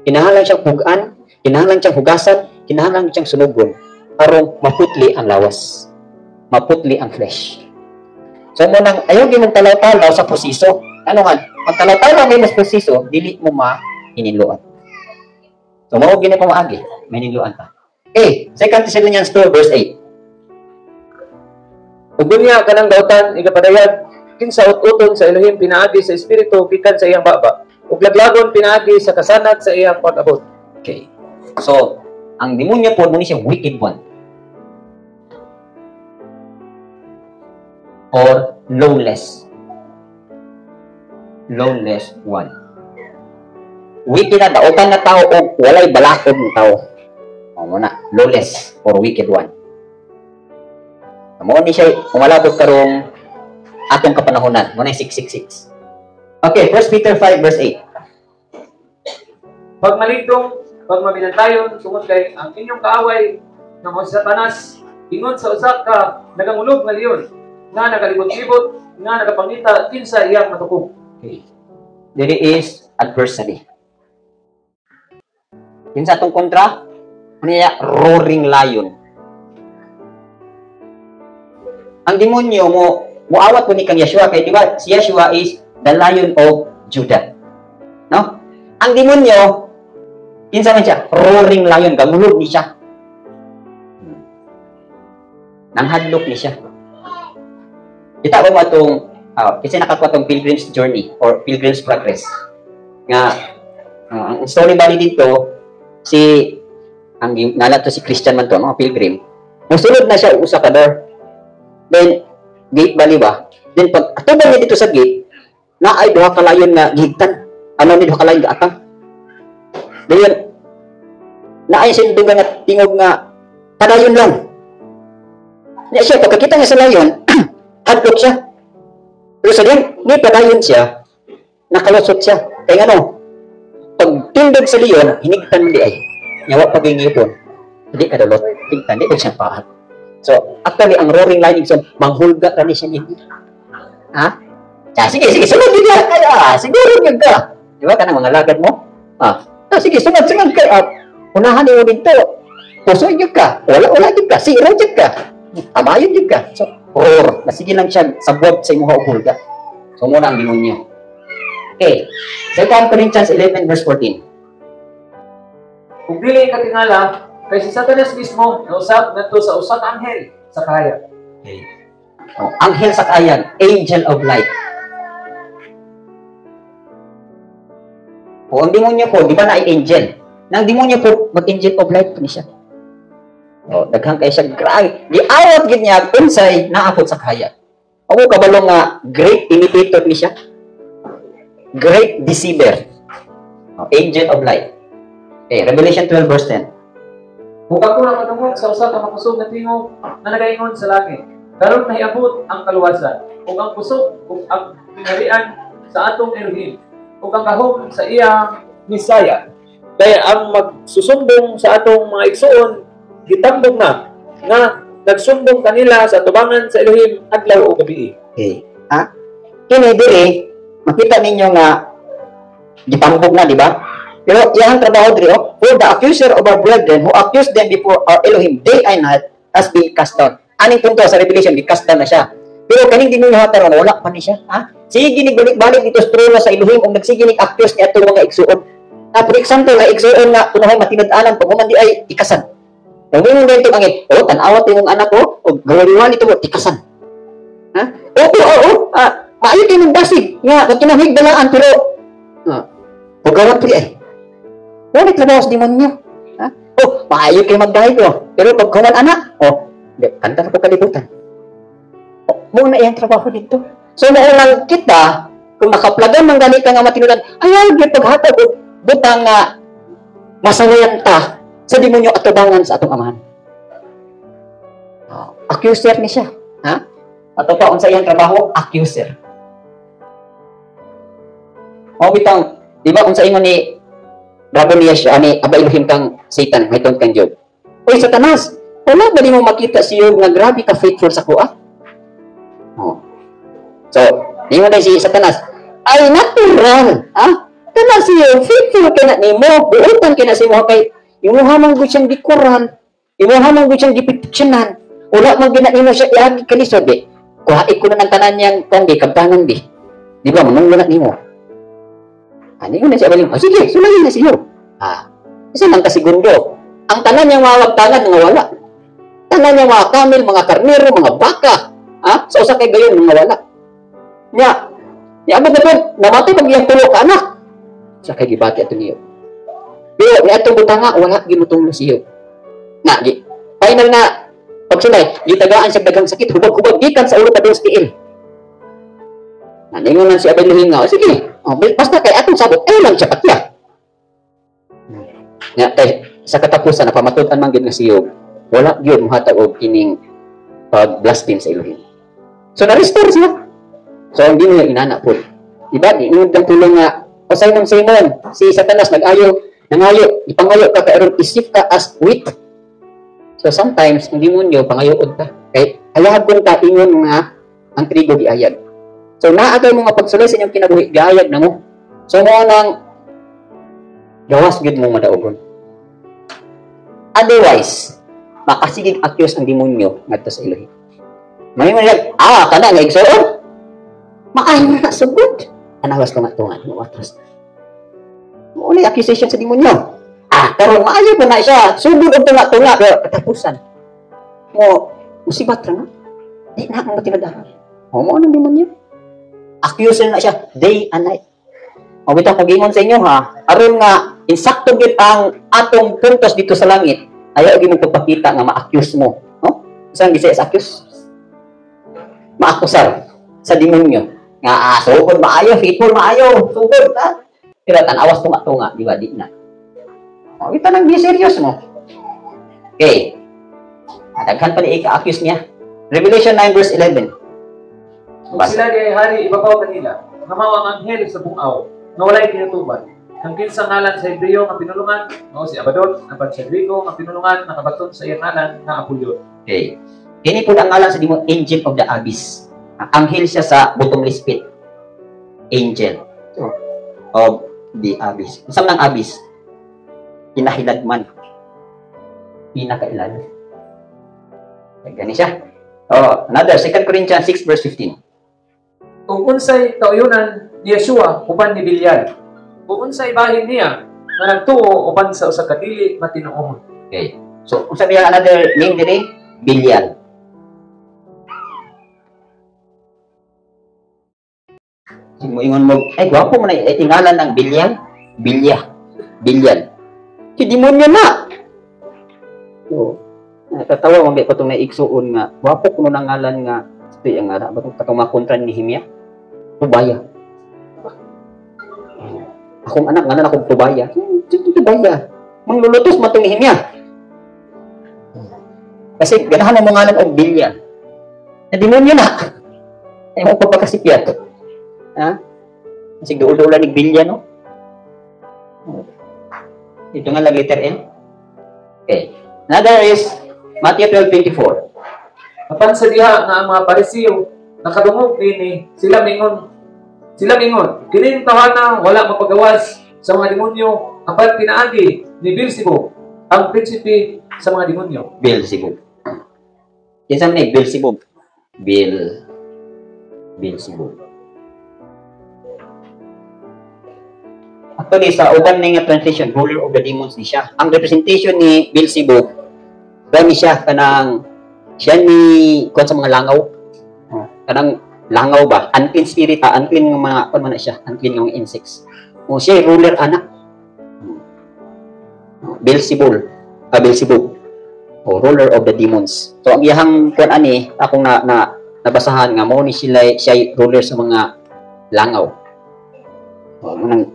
A: kinahanglan siyang pugan, kinahanglan siyang hugasan, kinahanglan siyang sunugon aron maputli ang lawas. Maputli ang flesh. So mo nang ayaw gyud mong talaw-talaw sa posiso. Ano nga? Pag talaw-talaw mo sa posiso, dili mo hiniluan. So mao gyud pa maagi, may hiniluan pa. Okay, 2 Thessalonians 2 verse 8.
B: Ug unya kanang dautan igapadayag kinsa ut-uton sa Elohim pinaagi sa espiritu gikan sa iyang baba ug laglagon pinaagi sa kasanad sa iyang pag-abot.
A: Okay. So, ang demonyo po mo ni siya wicked one. Or lawless. Lawless one. Wicked na dautan na tao o walay balakod ng tao. O muna, lawless or wicked one. Mo ni siya umalabot karong atong kapanahonan. Mo na 666. Okay, 1 Peter 5 verse 8.
B: Pag maligdong, pag mabinantayon tungod kay ang inyong kaaway nga mo sa Satanas ingon sa usa ka nagangulog nga leon nga nagalibot-libot nga nagapangita kinsa iyang matukob.
A: Okay. There is adversary. Kinsa atong kontra? Ano niya? Roaring lion. Ang demonyo muawat po ni kang Yeshua kay di ba si Yeshua is the Lion of Judah. No? Ang demonyo kinsa man siya? Roaring lion, gamulog ni siya. Nanghadlok ni siya. Kita ba itong kasi nakakuha itong Pilgrim's Journey or Pilgrim's Progress. Nga ang story bali dito si ang nalat to si Christian man to, no? Pilgrim. Musulod na siya usa ka door. Then, gate bali ba? Then, pag atubang niya dito sa gate, na ay duha ka layon nga gigtan. Ano ni duha ka layon nga atang? Then, na ay sindugan nga tingog nga padayon lang. Niya siya, pagkakita niya sa layon, hadlok siya. Pero sa diyan, may padayon siya, nakalusot siya. Kaya ano, pag tindog sa leon, hinigtan mo di ay. Nyawa pag ingipon, hindi kadulot, tingtan, di ba siyang pahat. So, actually, ang roaring lion is manghulga ka ni siya niya. Ha? Sige, sunod din ka. Kaya, siguro yun ka. Di ba, kanang mga lagad mo? Sige, sunod ka. Unahan mo dito. Puso yun ka. Wala yun ka. Sira yun ka. Tamayon yun ka. So, roar. Nasige lang siya sabwag sa imuha o hulga. So, muna ang demonyo. Okay. 2 Corinthians 11 verse 14.
B: Kung dili katingala, kay si Satanas mismo nausap ngadto sa usa ka anghel sa kaya.
A: Okay. Anghel sa kayan, angel of light. Ang demonyo po, di ba na ay angel? Nang demonyo po, mag-angel of light po ni siya. Daghang kay siya, grabe. Giawat gid niya unsay naabot sa kaya. Ako kabalo nga great imitator ni siya. Great deceiver. Angel of light. Okay, Revelation 12 verse 10.
B: Kung ako na madungog sa usa ka mapusog na tingog na nagaingon sa langit, karon nahiabot ang kaluwasan, ug ang pusog ug ang pinarian sa atong Elohim, ug ang kahom sa iyang Misaya. Kaya ang magsusumbong sa atong mga igsoon, gitambong na nga nagsumbong kanila sa tubangan sa Elohim adlaw o gabi.
A: Okay. Kini diri makita ninyo nga gitambog na, di ba? Pero iyang trabaho diri, for the accuser of our brethren who accused them before our Elohim day and night has been cast down. Aning punto sa Revelation, cast down na siya. Pero kaning demonyo hataron, wala pa ni siya. Sige ginig-balik dito sa trono sa Elohim kung nagsiginig accuse niya itong mga igsuon. For example, ay igsuon nga kunahay matinad-anan pag humandi ay tikasan. Nang mo din itong angin, tanawat yung anak ko, o gawaliwan ito mo, tikasan. Maayo kayo ng basig, nga, kinahig dalaan, pero, pagawat po ay, wala trabaho sa demonyo. Maayo kayo magdahig, pero pag kuman anak, kanta na po kalibutan. Muna iyang trabaho dito. So, naulang kita, kung nakaplagan ng ganit ka nga matinudan, ayaw, yung paghatag, butang nga, masawayan ta, sa demonyo at tubangan sa atong amahan. Accuser ni siya. Ato pa, unsa iyang trabaho, accuser. Bitang, di ba, unsa ingon ni Bravo ni Yeshua, ani Aba Elohim kang Satan, may kang Job. Oy, Satanas, wala ba mo makita siyo nga grabe ka faithful sa kuha? So, ningon na si Satanas, ay natural, ha? Kana siya, faithful ka na nimo, buutan ka na si mo kay imuha man gud siyang gikuran, imuha man gud siyang gipetiksyonan, wala man gina nimo siya iagi kalisod di. Kuhain ko na ng tanan niyang tonggi kabtanan di. Di ba manunglo na nimo? Ani ko na siya baling, sige, sulayin na siyo. Isa lang kasigundo. Ang tanan niyang mawagtangan nga wala. Tanan niyang mga kamil, mga karnero, mga baka, sa usa kay gayon mga wala. Nya abot na po, namatay pag iyang tulo ka anak. Sa kay gibati ato niyo. Pero ni atong butanga wala ginutong siyo. Final na pagsulay, gitagaan sa daghang sakit, hubag-hubag gikan sa ulo padung tiil. Ningon man si Abel Luhinga, sige, basta kay atong sabot, ay lang siya patya. Sa katapusan, napamatud-an man gid nga siyo, wala gyud muhatag og kining pag-blaspheme sa Elohim. So na-restore siya. So hindi niya inana po. Diba, ingon ang tulong nga, usay ng Simon, si Satanas nangayo, ipangayo ka karon isip ka as wheat. So sometimes, hindi mo nyo, pangayood ka. Kay ayagon ka, ingon nga, ang trigo giayag. So naagay mo nga pagsulay sa inyong kinabuhi, giayag na mo. So mo nang gawas gud mo madaugon. Otherwise, makasigig accuse ang demonyo ngadto sa Elohim. May mga kana nga igsoon. Maayo na sugod. Anawas ko matungan mo atras. Mo ni accusation sa demonyo. Karon maayo pa na siya. Sugod og tunga-tunga pero katapusan. Musibat ra na. Di na mo tinadahan. Mo nang demonyo. Accusation na siya day and night. Bitaw ko gingon sa inyo ha. Aron nga insakto gid ang atong puntos dito sa langit. Ayaw gyud mo pagpakita nga ma-accuse mo, no? Saan gisay sa accuse? Ma-akusar sa demonyo. Nga sugod maayo, faithful maayo, sugod ta. Pero tanawas tunga-tunga, di ba? Di na. Kita nang di serious mo. Okay. Daghan pa ni ika-accuse niya. Revelation 9 verse 11.
B: Kung sila di hari, ibabaw kanila, nga mao ang anghel sa bungaw, nga walay kinutuban. Ang kinsa ngalan sa Hebreo nga pinulungan, mao si Abaddon, ang sa Griego nga pinulungan, nakabaton sa iyang ngalan nga Apollyon. Okay. Kini po ang ngalan sa demon, Angel of the Abyss. Anghel siya sa bottomless pit. Angel of the Abyss. Isang ng Abyss. Kinahilagman. Pinakailad. Gani siya. Another, 2 Corinthians 6 verse 15. Kung unsay kauyonan ni Yeshua uban ni Bilyal, kung unsay bahin niya nga nagtuo uban sa usa ka dili matinuohon. Okay. So, unsa biya another name diri? Bilyal. Ingon mo, ay gwapo mo na tingalan ng Bilyal. Bilyal. Si demonyo na. So, natatawa mo ba itong naigsuon nga, gwapo ko nang ngalan nga, ito yung nga, batong katong makontran ni Himya, Tubaya. Akong anak, nga na akong Tubaya. Tubaya. Manglulutos man itong ni Himya. Kasi ganahan mo ngalan o Bilyal. Na demonyo na. Ay mo pagpakasipyat. Kasi dool-doolan ni Bilyal, no? Ito nga lang letter N. Okay. Another is Matthew 12:24. Apan sa diha nga ang mga Parisiyo nakadungog kini sila mingon. Kini tawana wala mapagawas sa mga demonyo apan pinaagi ni Beelzebub ang prinsipe sa mga demonyo. Beelzebub. Kinsa man ni Beelzebub? Beelzebub. Actually, sa uban nga translation, ruler of the demons ni siya. Ang representation ni Beelzebub, gani siya kanang siya ni kuan sa mga langaw. Kanang langaw ba? Unclean spirit, unclean ng mga kuan man na siya, unclean ng insects. Siya ruler anak. Beelzebub, ruler of the demons. So ang iyang kuan ani, akong nabasahan nga mo ni siya ruler sa mga langaw. Manang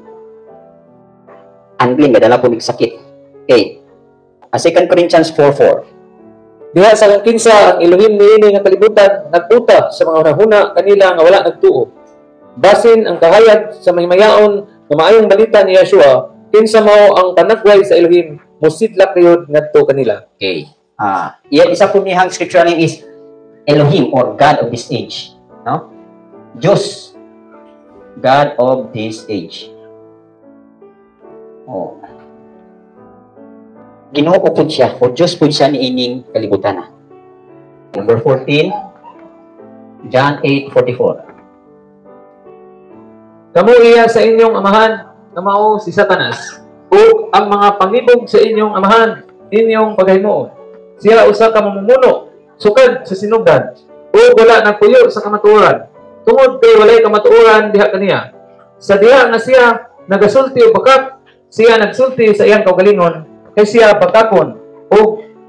B: unclean, gadala po ng sakit. Okay. 2 Corinthians 4:4. Diha sa kinsa ang Elohim niini nga kalibutan nagputa sa mga hunahuna kanila nga wala nagtuo. Basin ang kahayag sa mahimayaon nga maayong balita ni Yeshua, kinsa mao ang panagway sa Elohim, musidlak kayod ngadto kanila. Okay. Yan isa po niyang scripture name is Elohim or God of this age. No?
A: Diyos, God of this age. Oh. Ginoo po siya, o Diyos po siya ni ining kalibutan na. Number 14, John 8:44.
B: Kamu iya sa inyong amahan, na mao si Satanas, ug ang mga pangibog sa inyong amahan, inyong paghimuon. Siya usa ka mamumuno, sukad sa sinugdan, ug wala nagpuyo sa kamatuoran. Tungod kay walay kamatuoran diha kaniya. Sa diha nga siya nagasulti og bakat, siya nagsulti sa iyang kaugalingon, kay siya pagkakon, ug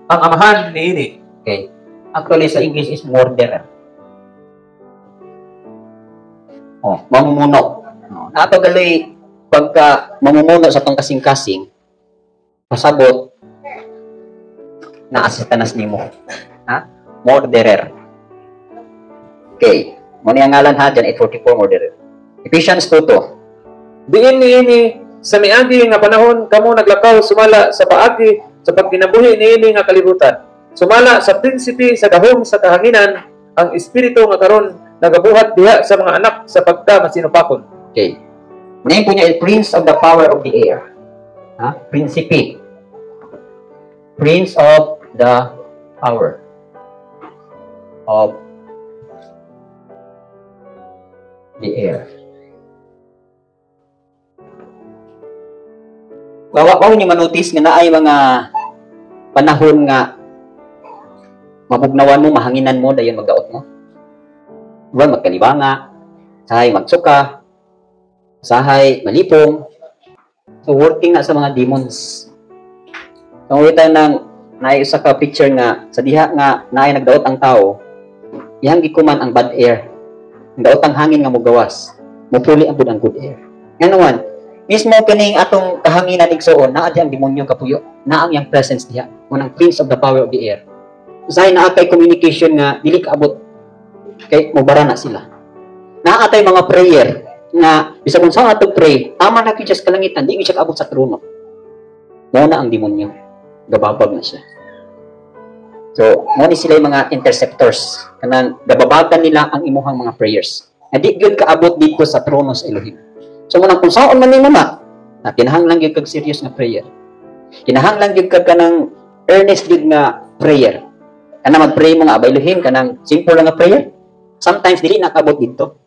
B: ang amahan niini.
A: Okay. Actually, sa English is murderer. Oh, mamumuno. Oh, nato gali pagka mamumuno sa tong kasing-kasing, pasabot na asitanas nimo. Ha? Murderer. Okay. Mo ni ang ngalan ha, John 8:44, murderer. Ephesians 2:2.
B: Diin niini sa miagi nga panahon kamo naglakaw sumala sa paagi sa pagkinabuhi niini nga kalibutan. Sumala sa prinsipe sa gahom sa kahanginan ang espiritu nga karon nagabuhat diha sa mga anak sa pagkamasinupakon.
A: Okay. Name po niya, Prince of the Power of the Air. Ha? Prinsipe. Prince of the Power of the Air. Wawa niyo manotice nga naay mga panahon nga mabugnawan mo, mahanginan mo, dayon magdaot mo. Diba, magkalibanga, sahay magsuka, sahay malipong. So, working na sa mga demons. Kung so, ng naayusa ka picture nga, sa diha nga naay nagdaot ang tao, ihang gikuman ang bad air. Ang daot ang hangin nga mugawas. Mupuli ang good air. Ngayon, mismo kining atong kahanginan igsoon, naa ang demonyo kapuyo, naa ang yang presence diha, unang prince of the power of the air. Usahay na atay communication nga dili kaabot kay mubara na sila. Naa atay mga prayer nga bisag unsa atong pray, tama na kita sa kalangitan, di siya kaabot sa trono. Mao na ang demonyo. Gababag na siya. So, mo ni sila yung mga interceptors. Kanang gababagan nila ang imuhang mga prayers. Na di gyud kaabot dito sa trono sa Elohim. So, munang kung saan man ni mama, na kinahanglan gyud kag serious nga prayer. Kinahanglan gyud kag kanang earnest gyud nga prayer. Kana mag-pray mo nga, Elohim, kanang simple lang nga prayer. Sometimes, dili nakabot dito.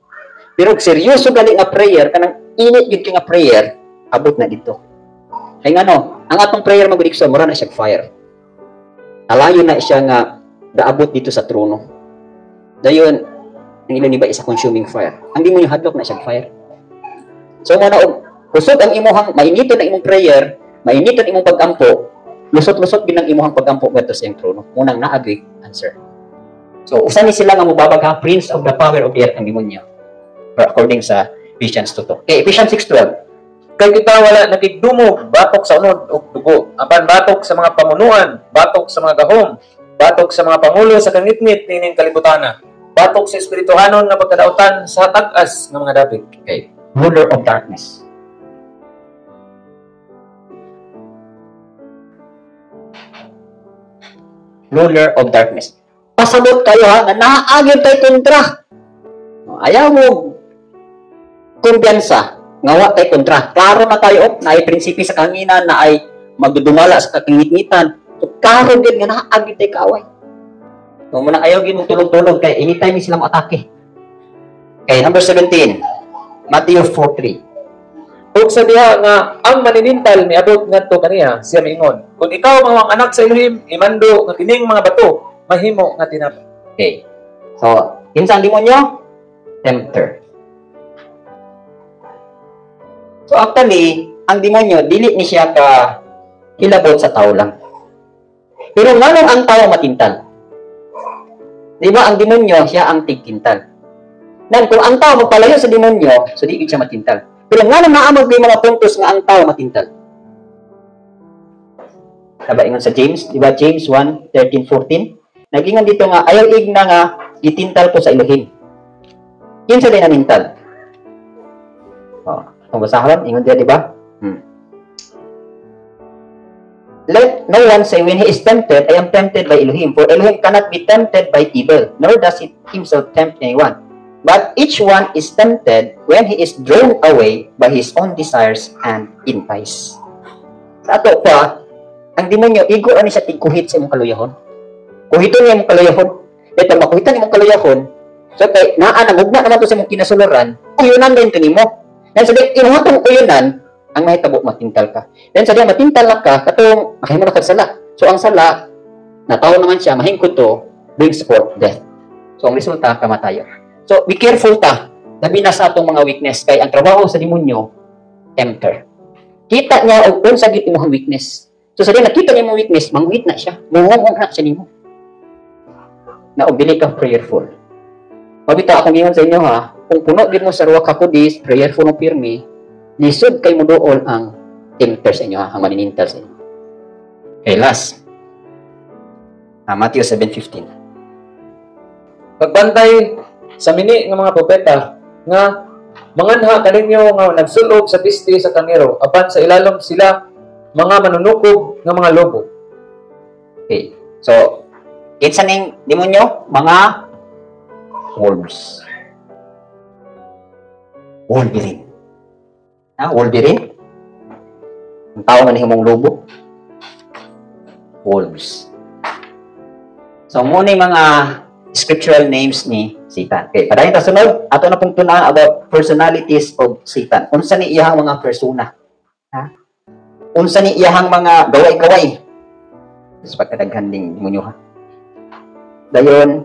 A: Pero seryoso gali nga prayer, kanang init yun nga prayer, abot na dito. Kaya nga no, ang atong prayer mag-udikso, mura na siya fire. Alayo na siya nga, daabot dito sa trono. Dayon, ang ilan iba isa consuming fire. Ang di mo yung hadlok na siya fire. So, muna, kusog ang imuhang, mainitin ang imong prayer, mainitin ang imong pag-ampo, lusot-lusot din ang imuhang pag-ampo ngadto sa iyang trono. Munang na-agree answer. So, usa ni sila nga mubabag ha, prince of the power of the earth ang demonyo. According sa Ephesians 2:2. Okay, Ephesians 6:12.
B: Kay kita wala nakigdumog, batok sa unod ug dugo. Apan batok sa mga pamunuan, batok sa mga gahom, batok sa mga pangulo sa kangitngit nining kalibutana, batok sa espirituhanon nga pagkadautan sa tag-as nga mga dapit.
A: Okay, ruler of darkness. Ruler of darkness. Pasabot kayo ha, na naagin tayo kontra. Ayaw mo kumpiyansa, ngawa tayo kontra. Klaro na tayo, na ay prinsipi sa kanginan, na ay magdudumala sa kakingit-ngitan. So, klaro din nga naagin tayo kaaway. So, muna ayaw din mong tulog-tulog, kaya anytime sila atake. Okay, number 17. Matthew 4:3.
B: Ug sa diha nga ang maninintal miabot ngadto kaniya siya miingon, kung ikaw mga anak sa Elohim, imando nga kining mga bato mahimo nga tinapay.
A: Okay. So, kinsa ang demonyo? Tempter. So, actually, ang demonyo, dili ni siya ka hilabot sa tao lang. Pero nganong ang tao matintal? Di ba, ang demonyo, siya ang tigtintal. Nan, kung ang tao magpalayo sa demonyo, so di siya matintal. Pero nga naman naamag yung mga puntos nga ang tao matintal. Diba, ingon sa James, di ba James 1:13-14? Nagingan dito nga, ayaw igna nga, itintal ko sa Elohim. Yun sa din namintal. Kung basahon, ingon diya, di ba? Let no one say when he is tempted, I am tempted by Elohim. For Elohim cannot be tempted by evil, nor does it himself tempt anyone. But each one is tempted when he is drawn away by his own desires and enticed. Sa ato pa, ang demonyo, igo ani siya tigkuhit sa imong kaluyahon. Kuhiton niya imong kaluyahon. Dahil pag makuhitan imong kaluyahon, so kay naa namugna naman to sa imong kinasuluran, uyunan din to nimo. Then sabi, imong atong uyunan, ang mahitabo matintal ka. Then sabi, matintal na ka, katong makahimo na sala. So ang sala, nataw naman siya, mahingkod to, brings forth death. So ang resulta, kamatayo. So be careful ta, labi na sa atong mga weakness, kay ang trabaho sa demonyo, tempter. Kita niya og unsa gid imong weakness. So sabi nakita niya imong weakness, manguhit na siya. Mungong na siya nimo. Na og dili ka prayerful. Mabita akong ingon sa inyo ha, kung puno gid mo sa ruwa ka kudis, prayerful mo pirmi, lisod kay mo dool ang tempter sa inyo ha, ang maninintal sa inyo. Okay, last. Matthew 7:15.
B: Pagbantay sa mini nga mga propeta nga manganha kaninyo nga nagsulog sa piste sa kanero apan sa ilalom sila mga manunukob nga mga lobo.
A: Okay. So, kinsa ning demonyo? Mga wolves. Wolverine. Wolverine? Ang tao nga himong lobo. Wolves. So, muna yung mga scriptural names ni Satan. Okay, padayon ta sunod, ato na pong tunan about personalities of Satan. Unsa ni iyang mga persona? Unsa ni iyang mga gaway-gaway? Sa pagkadaghan ding demonyo ha. Dayon,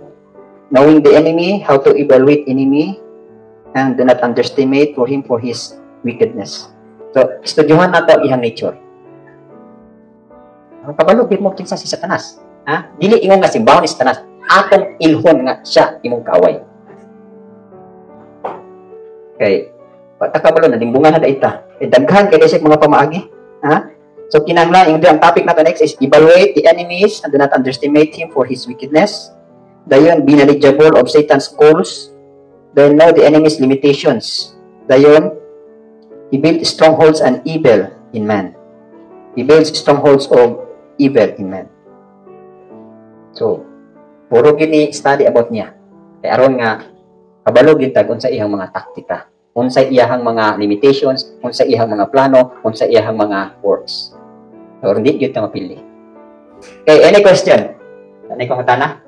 A: knowing the enemy, how to evaluate enemy, and do not underestimate for him for his wickedness. So, estudyuhan nato iyang nature. Ang kabalo gid mo kinsa si Satanas. Dili ingon nga simbahan ni Satanas. Atong ilhon nga siya imong kaaway. Okay. Patakabalo na limbungan na daita. Daghan kay desek mga pamaagi. So kinahanglan ang topic nato next is evaluate the enemies and do not underestimate him for his wickedness. Dayon, be knowledgeable of Satan's goals. Then know the enemy's limitations. Dayon, he built strongholds and evil in man. He builds strongholds of evil in man. So, puro gini study about niya. Kaya aron nga kabalo gyud tag unsa iyang mga taktika, unsa iyang mga limitations, unsa iyang mga plano, unsa iyang mga works. So, hindi gyud ta mapili. Okay, any question? Ano ko matana?